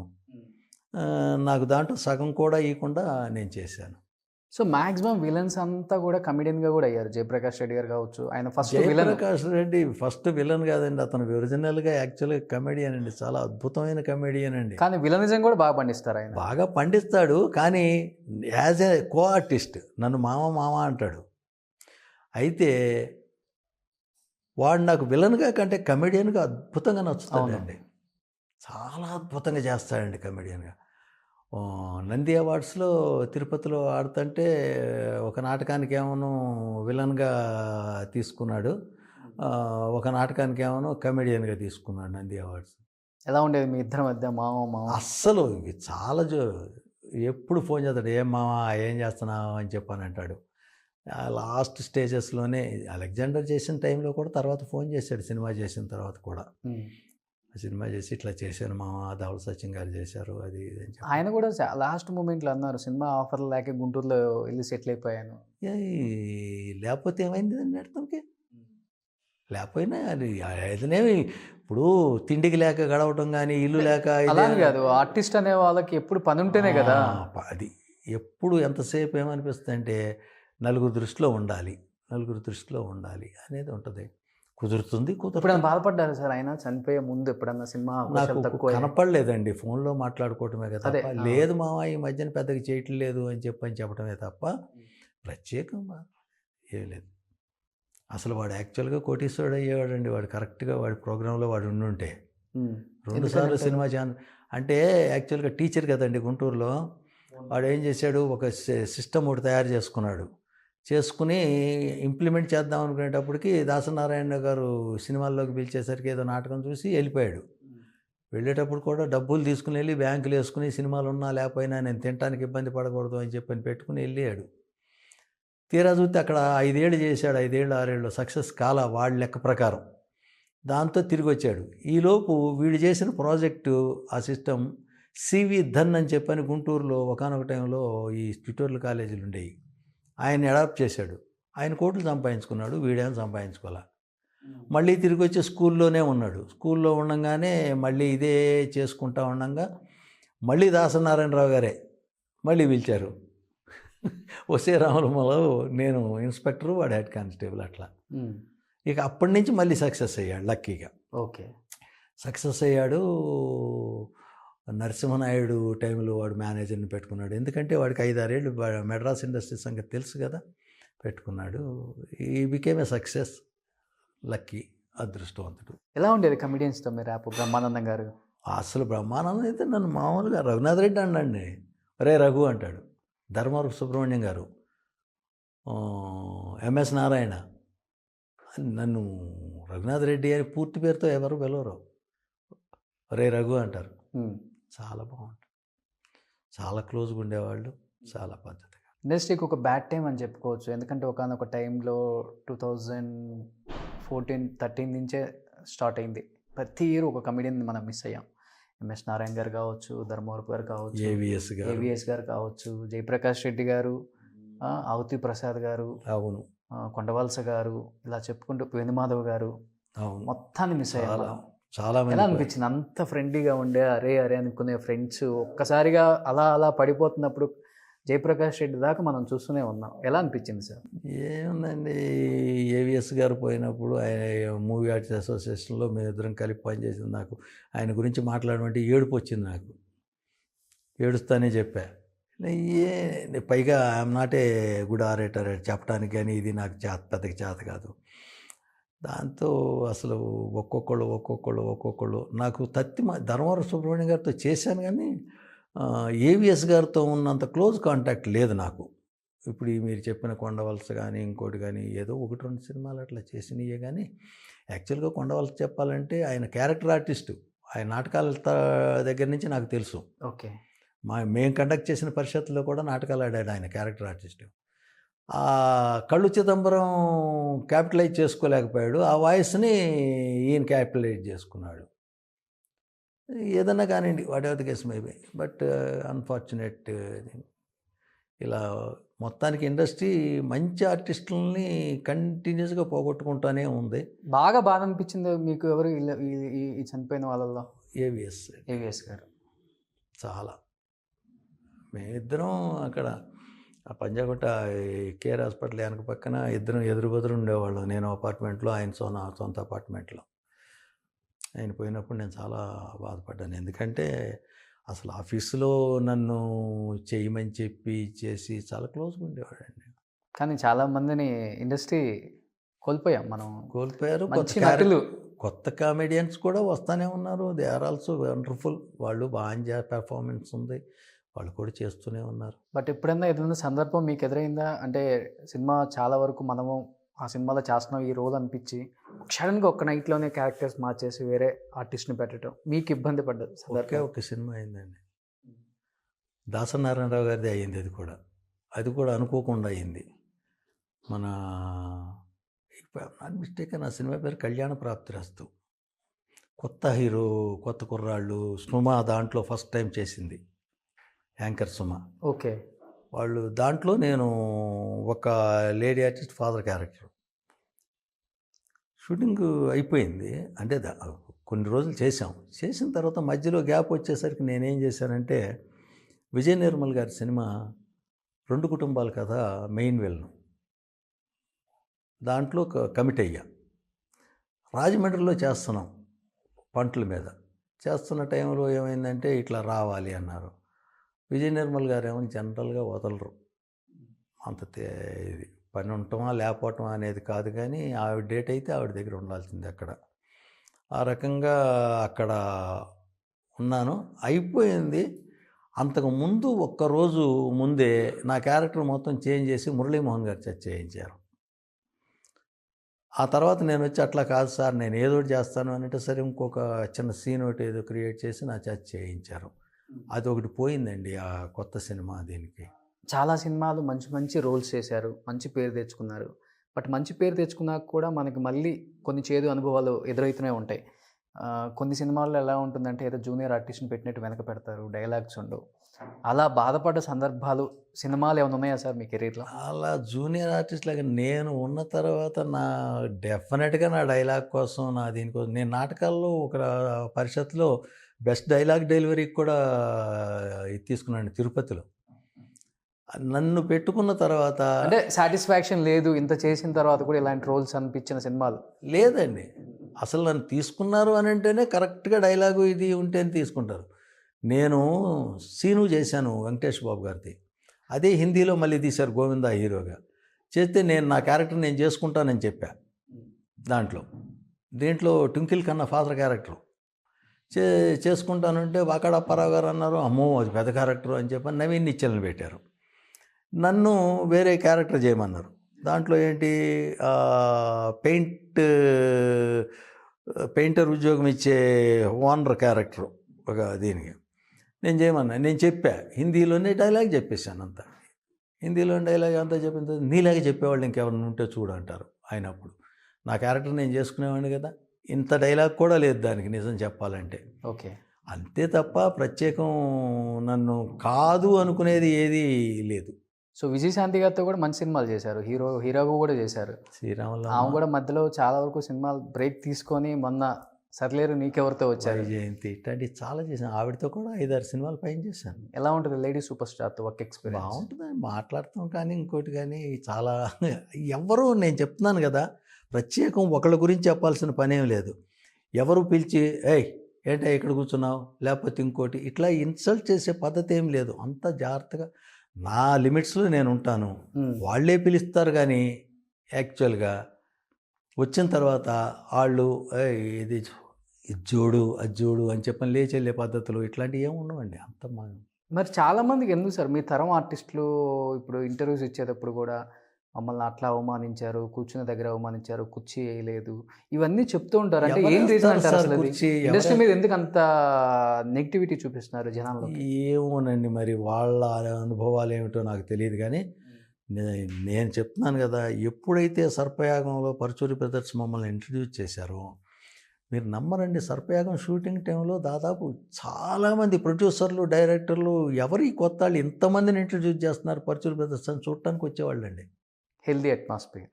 నాకు దాంట్లో సగం కూడా ఇవ్వకుండా నేను చేశాను. సో మాక్సిమం విలన్స్ అంతా కూడా కమెడియన్గా కూడా అయ్యారు. జయప్రకాష్ రెడ్డి గారు కావచ్చు, ఆయన first villain. Jayaprakash Reddy first villain కాదండి, అతను ఒరిజినల్గా యాక్చువల్గా కమెడియన్ అండి, చాలా అద్భుతమైన కమెడియన్ అండి. కానీ విలనిజం కూడా బాగా పండిస్తారు ఆయన. బాగా పండిస్తాడు, కానీ యాజ్ ఏ కో ఆర్టిస్ట్ నన్ను మామ మామ అంటాడు. అయితే వాడు నాకు విలన్గా కంటే కమెడియన్గా అద్భుతంగా నచ్చుతాడండి. చాలా అద్భుతంగా చేస్తాడండి కమెడియన్గా. నంది అవార్డ్స్లో తిరుపతిలో ఆడుతుంటే ఒక నాటకానికి ఏమో విలన్గా తీసుకున్నాడు, ఒక నాటకానికి ఏమో కమెడియన్గా తీసుకున్నాడు నంది అవార్డ్స్. ఎలా ఉండేది మీ ఇద్దరి మధ్య మామ మామ? అస్సలు ఇవి చాలా ఎప్పుడు ఫోన్ చేస్తాడు, ఏం మామ ఏం చేస్తున్నావు అని చెప్పని అంటాడు. లాస్ట్ స్టేజెస్లోనే అలెగ్జాండర్ చేసిన టైంలో కూడా తర్వాత ఫోన్ చేశాడు, సినిమా చేసిన తర్వాత కూడా. సినిమా చేసి ఇట్లా చేశాను మామ, ధవళ సచిన్ గారు చేశారు, అది ఇది అని చెప్పి. ఆయన కూడా లాస్ట్ మూమెంట్లో అన్నారు, సినిమా ఆఫర్లు లేక గుంటూరులో వెళ్ళి సెటిల్ అయిపోయాను. లేకపోతే ఏమైంది అండి అర్థంకి? లేకపోయినా అది ఏదనేమి ఇప్పుడు తిండికి లేక గడవటం కానీ, ఇల్లు లేక అలా కాదు, ఆర్టిస్ట్ అనే వాళ్ళకి ఎప్పుడు పని ఉంటేనే కదా అది. ఎప్పుడు ఎంతసేపు ఏమనిపిస్తుంది అంటే నలుగురు దృష్టిలో ఉండాలి, నలుగురు దృష్టిలో ఉండాలి అనేది ఉంటుంది. కుదురుతుంది ఎప్పుడైనా బాధపడ్డారు సార్ ఆయన చనిపోయే ముందు? ఎప్పుడన్నా సినిమా నాకు కనపడలేదండి, ఫోన్లో మాట్లాడుకోవటమే కదా తప్ప. లేదు మామ ఈ మధ్యన పెద్దగా చేయట్లేదు అని చెప్పడమే తప్ప ప్రత్యేకంగా ఏం లేదు. అసలు వాడు యాక్చువల్గా కోటీశ్వరుడు అయ్యేవాడండి. వాడు కరెక్ట్గా వాడి ప్రోగ్రాంలో వాడు ఉండుంటే 2 సార్లు సినిమా ఛానల్. అంటే యాక్చువల్గా టీచర్ కదండి గుంటూరులో. వాడు ఏం చేశాడు, ఒక సిస్టమ్ ఒకటి తయారు చేసుకుని ఇంప్లిమెంట్ చేద్దాం అనుకునేటప్పటికి దాసనారాయణ గారు సినిమాల్లోకి పిలిచేసరికి ఏదో నాటకం చూసి వెళ్ళిపోయాడు. వెళ్ళేటప్పుడు కూడా డబ్బులు తీసుకుని వెళ్ళి బ్యాంకులు వేసుకుని సినిమాలు ఉన్నా లేకపోయినా నేను తినడానికి ఇబ్బంది పడకూడదు అని చెప్పని పెట్టుకుని వెళ్ళాడు. తీరా చూస్తే అక్కడ 5 ఏళ్ళు చేశాడు, 5 ఏళ్ళు 6 ఏళ్ళు సక్సెస్ కాల వాళ్ళ లెక్క ప్రకారం. దాంతో తిరిగి వచ్చాడు. ఈలోపు వీడు చేసిన ప్రాజెక్టు ఆ సిస్టమ్ సివి ధన్ అని చెప్పని గుంటూరులో ఒకనొక టైంలో ఈ ట్యూటోరియల్ కాలేజీలు ఉండేవి, ఆయన అడాప్ట్ చేశాడు. ఆయన కోట్లు సంపాదించుకున్నాడు, వీడేమో సంపాదించుకోలే. మళ్ళీ తిరిగి వచ్చి స్కూల్లోనే ఉన్నాడు. స్కూల్లో ఉండగానే మళ్ళీ ఇదే చేసుకుంటా ఉండగా మళ్ళీ దాసనారాయణరావు గారే మళ్ళీ పిలిచారు. వసే రాములమలో నేను ఇన్స్పెక్టరు, వాడు హెడ్ కానిస్టేబుల్ అట్లా. ఇక అప్పటి నుంచి మళ్ళీ సక్సెస్ అయ్యాడు లక్కీగా. ఓకే, సక్సెస్ అయ్యాడు. నరసింహనాయుడు టైంలో వాడు మేనేజర్ని పెట్టుకున్నాడు. ఎందుకంటే వాడికి 5-6 ఏళ్ళు మెడ్రాస్ ఇండస్ట్రీ సంగతి తెలుసు కదా, పెట్టుకున్నాడు. He became a success. Lucky, అదృష్టవంతుడు. ఎలా ఉండేది కమెడియన్స్తో మీరు ర్యాప్? బ్రహ్మానందం గారు అసలు బ్రహ్మానందం అయితే నన్ను మామూలుగా రఘునాథ్ రెడ్డి అన్నాండి, రే రఘు అంటాడు. ధర్మవరపు సుబ్రహ్మణ్యం గారు, ఎంఎస్ నారాయణ, నన్ను రఘునాథ్ రెడ్డి అని పూర్తి పేరుతో ఎవరు పిలవరు, రే రఘు అంటారు. చాలా బాగుంటుంది, చాలా క్లోజ్గా ఉండేవాళ్ళు, చాలా పద్ధతిగా. ఇండస్ట్రీకి ఒక బ్యాడ్ టైం అని చెప్పుకోవచ్చు. ఎందుకంటే ఒకనొక టైంలో 2014-13 నుంచే స్టార్ట్ అయింది. ప్రతి ఇయర్ ఒక కమెడియన్ మనం మిస్ అయ్యాం. ఎంఎస్ నారాయణ గారు కావచ్చు, ధర్మవరపు గారు కావచ్చు, ఏవిఎస్ గారు కావచ్చు, జయప్రకాష్ రెడ్డి గారు, అవతి ప్రసాద్ గారు, అవును, కొండవలస గారు, ఇలా చెప్పుకుంటూ వేణుమాధవ్ గారు, అవును, మొత్తాన్ని మిస్ అయ్యాం. చాలా ఎలా అనిపించింది? అంత ఫ్రెండ్లీగా ఉండే అరే అనుకునే ఫ్రెండ్స్ ఒక్కసారిగా అలా పడిపోతున్నప్పుడు జయప్రకాష్ రెడ్డి దాకా మనం చూస్తూనే ఉన్నాం. ఎలా అనిపించింది సార్? ఏముందండి, ఏవిఎస్ గారు పోయినప్పుడు ఆయన మూవీ ఆర్టిస్ట్ అసోసియేషన్లో మేమిద్దరం కలిపి పనిచేసింది. నాకు ఆయన గురించి మాట్లాడమంటే ఏడుపు వచ్చింది. నాకు ఏడుస్తానే చెప్పా. పైగా I'm not a good orator చెప్పడానికి, కానీ ఇది నాకు పెద్దగా చేత కాదు. దాంతో అసలు ఒక్కొక్కళ్ళు నాకు ధర్మవరం సుబ్రహ్మణ్యం గారితో చేశాను, కానీ ఏవిఎస్ గారితో ఉన్నంత క్లోజ్ కాంటాక్ట్ లేదు నాకు. ఇప్పుడు మీరు చెప్పిన కొండవలస కానీ ఇంకోటి కానీ ఏదో 1-2 సినిమాలు అట్లా చేసినయే. కానీ యాక్చువల్గా కొండవలస చెప్పాలంటే ఆయన క్యారెక్టర్ ఆర్టిస్టు. ఆయన నాటకాల దగ్గర నుంచి నాకు తెలుసు. ఓకే, మేము కండక్ట్ చేసిన పరిషత్తులో కూడా నాటకాలు ఆడాడు ఆయన, క్యారెక్టర్ ఆర్టిస్టు. ఆ కళ్ళు చిదంబరం క్యాపిటలైజ్ చేసుకోలేకపోయాడు, ఆ వాయిస్ని ఈయన క్యాపిటలైజ్ చేసుకున్నాడు. ఏదన్నా కానివ్వండి, what ever the case maybe, but unfortunate. ఇలా మొత్తానికి ఇండస్ట్రీ మంచి ఆర్టిస్టులని కంటిన్యూస్గా పోగొట్టుకుంటూనే ఉంది. బాగా బాధ అనిపించింది మీకు ఎవరు ఈ చనిపోయిన వాళ్ళల్లో? ఏవిఎస్ గారు. చాలా. మేమిద్దరం అక్కడ ఆ పంజాగుట్ట కేర్ హాస్పిటల్ వెనక పక్కన ఇద్దరం ఎదురు బెదురు ఉండేవాళ్ళం. నేను అపార్ట్మెంట్లో, ఆయన సొంత అపార్ట్మెంట్లో. ఆయన పోయినప్పుడు నేను చాలా బాధపడ్డాను. ఎందుకంటే అసలు ఆఫీసులో నన్ను చేయమని చెప్పి చేసి చాలా క్లోజ్గా ఉండేవాడండి. కానీ చాలా మందిని ఇండస్ట్రీ కోల్పోయాం మనం. కోల్పోయారు. మంచి నటులు. కొత్త కామెడియన్స్ కూడా వస్తూనే ఉన్నారు. They are also wonderful. వాళ్ళు బాగా పెర్ఫార్మెన్స్ ఉంది, వాళ్ళు కూడా చేస్తూనే ఉన్నారు. బట్ ఎప్పుడైనా ఏదైనా సందర్భం మీకు ఎదురైందా? అంటే సినిమా చాలా వరకు మనము ఆ సినిమాలో చేస్తున్నాం ఈ రోల్ అనిపించి సడన్గా ఒక్క నైట్లోనే క్యారెక్టర్స్ మార్చేసి వేరే ఆర్టిస్ట్ని పెట్టడం మీకు ఇబ్బంది పడ్డది ఒకే ఒక సినిమా అయిందండి, దాసనారాయణరావు గారిది అయ్యింది. అది కూడా అనుకోకుండా అయింది. మన నాట్ మిస్టేక్ నా సినిమా పేరు కళ్యాణ ప్రాప్తిరస్తు. కొత్త హీరో, కొత్త కుర్రాళ్ళు. సుమ దాంట్లో ఫస్ట్ టైం చేసింది, యాంకర్ సుమ. ఓకే. వాళ్ళు దాంట్లో నేను ఒక lady artist father character. Shooting అయిపోయింది, అంటే కొన్ని రోజులు చేసిన తర్వాత మధ్యలో గ్యాప్ వచ్చేసరికి నేనేం చేశానంటే విజయ నిర్మల్ గారి సినిమా 2 కుటుంబాల కథ మెయిన్ విలను దాంట్లో కమిట్ అయ్యా. రాజమండ్రిలో చేస్తున్నాం, పంటల మీద చేస్తున్న టైంలో ఏమైందంటే ఇట్లా రావాలి అన్నారు. విజయ నిర్మల్ గారు ఏమో జనరల్గా వదలరు. అంత ఇది పని ఉండటమా లేకపోవటమా అనేది కాదు, కానీ ఆవిడ డేట్ అయితే ఆవిడ దగ్గర ఉండాల్సింది అక్కడ. ఆ రకంగా అక్కడ ఉన్నాను. అయిపోయింది. అంతకు ముందు ఒక్కరోజు ముందే నా క్యారెక్టర్ మొత్తం చేంజ్ చేసి మురళీమోహన్ గారు చేత చేయించారు. ఆ తర్వాత నేను వచ్చి అట్లా కాదు సార్, నేను ఏదో ఒకటి చేస్తాను అంటే సరే ఇంకొక చిన్న సీన్ ఒకటి ఏదో క్రియేట్ చేసి నా చేత చేయించారు. అది ఒకటి పోయిందండి ఆ కొత్త సినిమా. దీనికి చాలా సినిమాలు మంచి మంచి రోల్స్ చేశారు, మంచి పేరు తెచ్చుకున్నారు. బట్ మంచి పేరు తెచ్చుకున్నాక కూడా మనకి మళ్ళీ కొన్ని చేదు అనుభవాలు ఎదురవుతూనే ఉంటాయి. కొన్ని సినిమాల్లో ఎలా ఉంటుందంటే ఏదో జూనియర్ ఆర్టిస్ట్ని పెట్టినట్టు వెనక పెడతారు, డైలాగ్స్ ఉండవు. అలా బాధపడ్డ సందర్భాలు సినిమాలు ఏమైనా ఉన్నాయా సార్ మీ కెరీర్లో? అలా జూనియర్ ఆర్టిస్ట్ లాగా నేను ఉన్న తర్వాత డెఫినెట్గా నా డైలాగ్ కోసం, దీనికోసం నేను నాటకాల్లో ఒక పరిషత్లో బెస్ట్ డైలాగ్ డెలివరీకి కూడా ఇది తీసుకున్నాను తిరుపతిలో. నన్ను పెట్టుకున్న తర్వాత అంటే సాటిస్ఫాక్షన్ లేదు ఇంత చేసిన తర్వాత కూడా ఇలాంటి రోల్స్ అనిపించిన సినిమాలు లేదండి. అసలు నన్ను తీసుకున్నారు అని అంటేనే కరెక్ట్గా డైలాగు ఇది ఉంటేనే తీసుకుంటారు. నేను సీను చేశాను వెంకటేష్ బాబు గారిది, అదే హిందీలో మళ్ళీ తీశారు గోవిందా హీరోగా. చేస్తే నా క్యారెక్టర్ నేను చేసుకుంటానని చెప్పా. దీంట్లో ట్వింకిల్ కన్నా ఫాదర్ క్యారెక్టర్ చేసుకుంటానంటే వాకాడ అప్పారావు గారు అన్నారు, అమ్మో అది పెద్ద క్యారెక్టర్ అని చెప్పని నవీన్ నిశ్చల్ని పెట్టారు. నన్ను వేరే క్యారెక్టర్ చేయమన్నారు. దాంట్లో ఏంటి పెయింటర్ ఉద్యోగం ఇచ్చే ఓనర్ క్యారెక్టర్ ఒక దీనికి నేను చేయమన్నా. నేను చెప్పా, హిందీలోనే డైలాగ్ చెప్పేశాను అంతా. హిందీలోని డైలాగ్ అంతా చెప్పిన తర్వాత నీలాగే చెప్పేవాళ్ళు ఇంకెవరైనా ఉంటే చూడు అంటారు. అయినప్పుడు నా క్యారెక్టర్ నేను చేసుకునేవాడిని కదా, ఇంత డైలాగ్ కూడా లేదు దానికి నిజం చెప్పాలంటే. ఓకే. అంతే తప్ప ప్రత్యేకం నన్ను కాదు అనుకునేది ఏదీ లేదు. సో విజయశాంతి గారితో కూడా మంచి సినిమాలు చేశారు, హీరోగా కూడా చేశారు. శ్రీరాములు ఆమె కూడా మధ్యలో చాలా వరకు సినిమాలు బ్రేక్ తీసుకొని మొన్న సర్లేరు నీకెవరితో వచ్చారు, జయంతి ఇట్లాంటివి చాలా చేశాను. ఆవిడతో కూడా 5-6 సినిమాలు పైన చేశాను. ఎలా ఉంటుంది లేడీ సూపర్ స్టార్తో ఒక ఎక్స్పీరియన్స్? బాగుంటుందని మాట్లాడతాం, కానీ ఇంకోటి కానీ చాలా ఎవరు నేను చెప్తున్నాను కదా, ప్రత్యేకం ఒకళ్ళ గురించి చెప్పాల్సిన పనేం లేదు. ఎవరు పిలిచి ఏంటో ఇక్కడ కూర్చున్నావు లేకపోతే ఇంకోటి ఇట్లా ఇన్సల్ట్ చేసే పద్ధతి ఏం లేదు. అంత జాగ్రత్తగా నా లిమిట్స్లో నేను ఉంటాను. వాళ్ళే పిలుస్తారు, కానీ యాక్చువల్గా వచ్చిన తర్వాత వాళ్ళు ఇది జోడు అది జోడు అని చెప్పని లేచెళ్ళే పద్ధతులు ఇట్లాంటివి ఏమి ఉండవండి. అంత మరి చాలామందికి ఎందుకు సార్ మీ తరం ఆర్టిస్టులు ఇప్పుడు ఇంటర్వ్యూస్ ఇచ్చేటప్పుడు కూడా మమ్మల్ని అట్లా అవమానించారు, కూర్చున్న దగ్గర అవమానించారు, కుర్చీ వేయలేదు, ఇవన్నీ చెప్తూ ఉంటారు. అంటే ఏం రీజన్ అంటారు అసలు? ఇండస్ట్రీ మీద ఎందుకు అంత నెగిటివిటీ చూపిస్తున్నారు జనాల్లో? ఏమోనండి, మరి వాళ్ళ అనుభవాలు ఏమిటో నాకు తెలియదు. కానీ నేను చెప్తున్నాను కదా, ఎప్పుడైతే సర్పయాగంలో పరుచూరి బ్రదర్స్ మమ్మల్ని ఇంట్రడ్యూస్ చేశారో మీరు నమ్మరండి, సర్పయాగం షూటింగ్ టైంలో దాదాపు చాలామంది ప్రొడ్యూసర్లు, డైరెక్టర్లు ఎవరి కొత్త వాళ్ళు ఇంతమందిని ఇంట్రడ్యూస్ చేస్తున్నారు పరుచూరి బ్రదర్స్ అని చూడటానికి వచ్చేవాళ్ళండి. హెల్దీ అట్మాస్ఫియర్,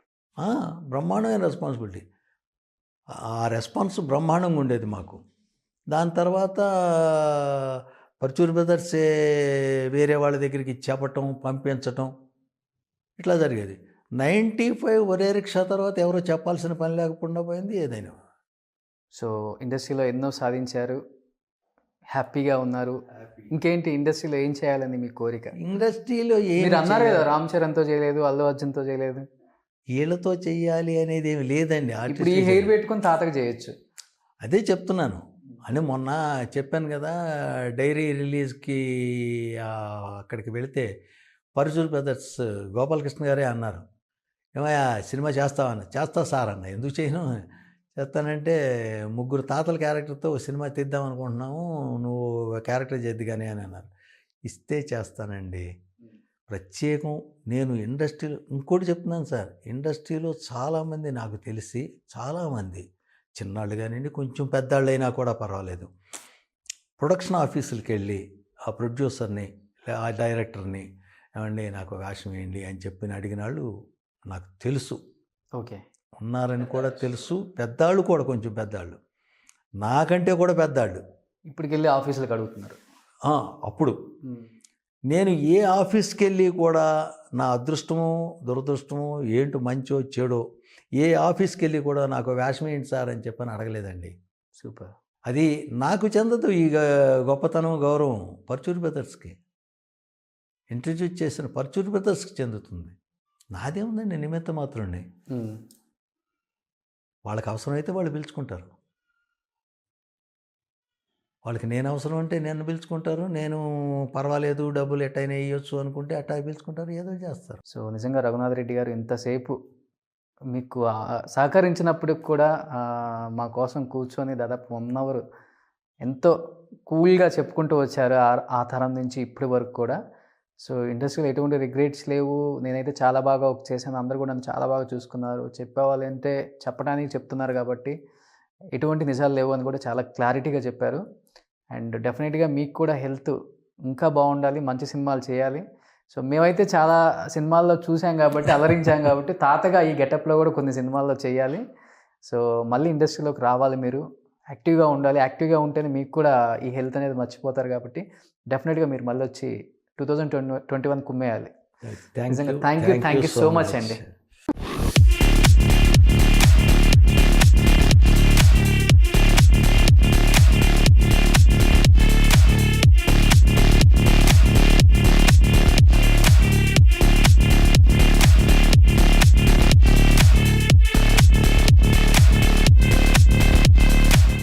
బ్రహ్మాండమైన రెస్పాన్సిబిలిటీ. ఆ రెస్పాన్స్ బ్రహ్మాండంగా ఉండేది మాకు. దాని తర్వాత పరుచూరి బ్రదర్సే వేరే వాళ్ళ దగ్గరికి చెప్పటం, పంపించటం ఇట్లా జరిగేది. 95 ఒరే రిక్షా తర్వాత ఎవరో చెప్పాల్సిన పని లేకుండా పోయింది ఏదైనా. సో ఇండస్ట్రీలో ఎన్నో సాధించారు, హ్యాపీగా ఉన్నారు. ఇంకేంటి ఇండస్ట్రీలో ఏం చేయాలని మీ కోరిక? ఇండస్ట్రీలో మీరు అన్నారు కదా రామ్ చరణ్తో చేయలేదు, అల్లు అర్జున్తో చేయలేదు, వీళ్ళతో చెయ్యాలి అనేది ఏమి లేదండి. ఇప్పుడు ఈ హెయిర్ పెట్టుకొని తాతకు చేయొచ్చు. అదే చెప్తున్నాను. అని మొన్న చెప్పాను కదా, డైరీ రిలీజ్కి అక్కడికి వెళితే పరుచూరు బ్రదర్స్ గోపాలకృష్ణ గారే అన్నారు, ఏమయ్యా సినిమా చేస్తావన్న. చేస్తా సార్ అన్న. ఎందుకు చేయను, చేస్తానంటే 3 తాతల క్యారెక్టర్తో సినిమా తీద్దాం అనుకుంటున్నాము, నువ్వు క్యారెక్టర్ చేద్ది కానీ అని అన్నారు. ఇస్తే చేస్తానండి. ప్రత్యేకం నేను ఇండస్ట్రీలో ఇంకోటి చెప్తున్నాను సార్, ఇండస్ట్రీలో చాలామంది నాకు తెలిసి, చాలామంది చిన్నాళ్ళు కానివ్వండి, కొంచెం పెద్దాళ్ళు అయినా కూడా పర్వాలేదు, ప్రొడక్షన్ ఆఫీసులకి వెళ్ళి ఆ ప్రొడ్యూసర్ని, ఆ డైరెక్టర్ని, ఏమండి నాకు వేషం వేయండి అని చెప్పి అడిగిన వాళ్ళు నాకు తెలుసు. ఓకే, ఉన్నారని కూడా తెలుసు. పెద్దాళ్ళు కూడా, కొంచెం పెద్దాళ్ళు, నాకంటే కూడా పెద్దాళ్ళు ఇప్పటికెళ్ళి ఆఫీసులకు అడుగుతున్నారు. అప్పుడు నేను ఏ ఆఫీస్కి వెళ్ళి కూడా నా అదృష్టమో దురదృష్టమో ఏంటో మంచో చెడో ఏ ఆఫీస్కి వెళ్ళి కూడా నాకు వేషం ఏంటి సార్ అని చెప్పని అడగలేదండి. సూపర్. అది నాకు చెందదు ఈ గొప్పతనం, గౌరవం పరుచూరి బ్రదర్స్కి, ఇంట్రడ్యూస్ చేసిన పరుచూరి బ్రదర్స్కి చెందుతుంది. నాదేముందండి, నిమిత్త మాత్రమే. వాళ్ళకి అవసరమైతే వాళ్ళు పిలుచుకుంటారు, వాళ్ళకి నేను అవసరం అంటే నన్ను పిలుచుకుంటారు, నేను పర్వాలేదు డబ్బులు ఎట్టయినా వేయొచ్చు అనుకుంటే అట్టా పిలుచుకుంటారు, ఏదో చేస్తారు. సో నిజంగా రఘునాథ్ రెడ్డి గారు ఇంతసేపు మీకు సహకరించినప్పుడు కూడా మా కోసం కూర్చొని దాదాపు 1 అవర్ ఎంతో కూల్గా చెప్పుకుంటూ వచ్చారు, ఆ తరం నుంచి ఇప్పటి వరకు కూడా. సో ఇండస్ట్రీలో ఎటువంటి రిగ్రెట్స్ లేవు, నేనైతే చాలా బాగా చేశాను, అందరూ కూడా నన్ను చాలా బాగా చూసుకున్నారు, చెప్పేవాళ్ళు అంటే చెప్పడానికి చెప్తున్నారు కాబట్టి ఎటువంటి నిజాలు లేవు అని కూడా చాలా క్లారిటీగా చెప్పారు. అండ్ డెఫినెట్గా మీకు కూడా హెల్త్ ఇంకా బాగుండాలి, మంచి సినిమాలు చేయాలి. సో మేమైతే చాలా సినిమాల్లో చూసాం కాబట్టి, అలరించాం కాబట్టి, తాతగా ఈ గెటప్లో కూడా కొన్ని సినిమాల్లో చేయాలి. సో మళ్ళీ ఇండస్ట్రీలోకి రావాలి, మీరు యాక్టివ్గా ఉండాలి. యాక్టివ్గా ఉంటేనే మీకు కూడా ఈ హెల్త్ అనేది మర్చిపోతారు కాబట్టి డెఫినెట్గా మీరు మళ్ళీ వచ్చి 2021 కుమ్మేయాలి. నిజంగా థ్యాంక్ యూ సో మచ్ అండి.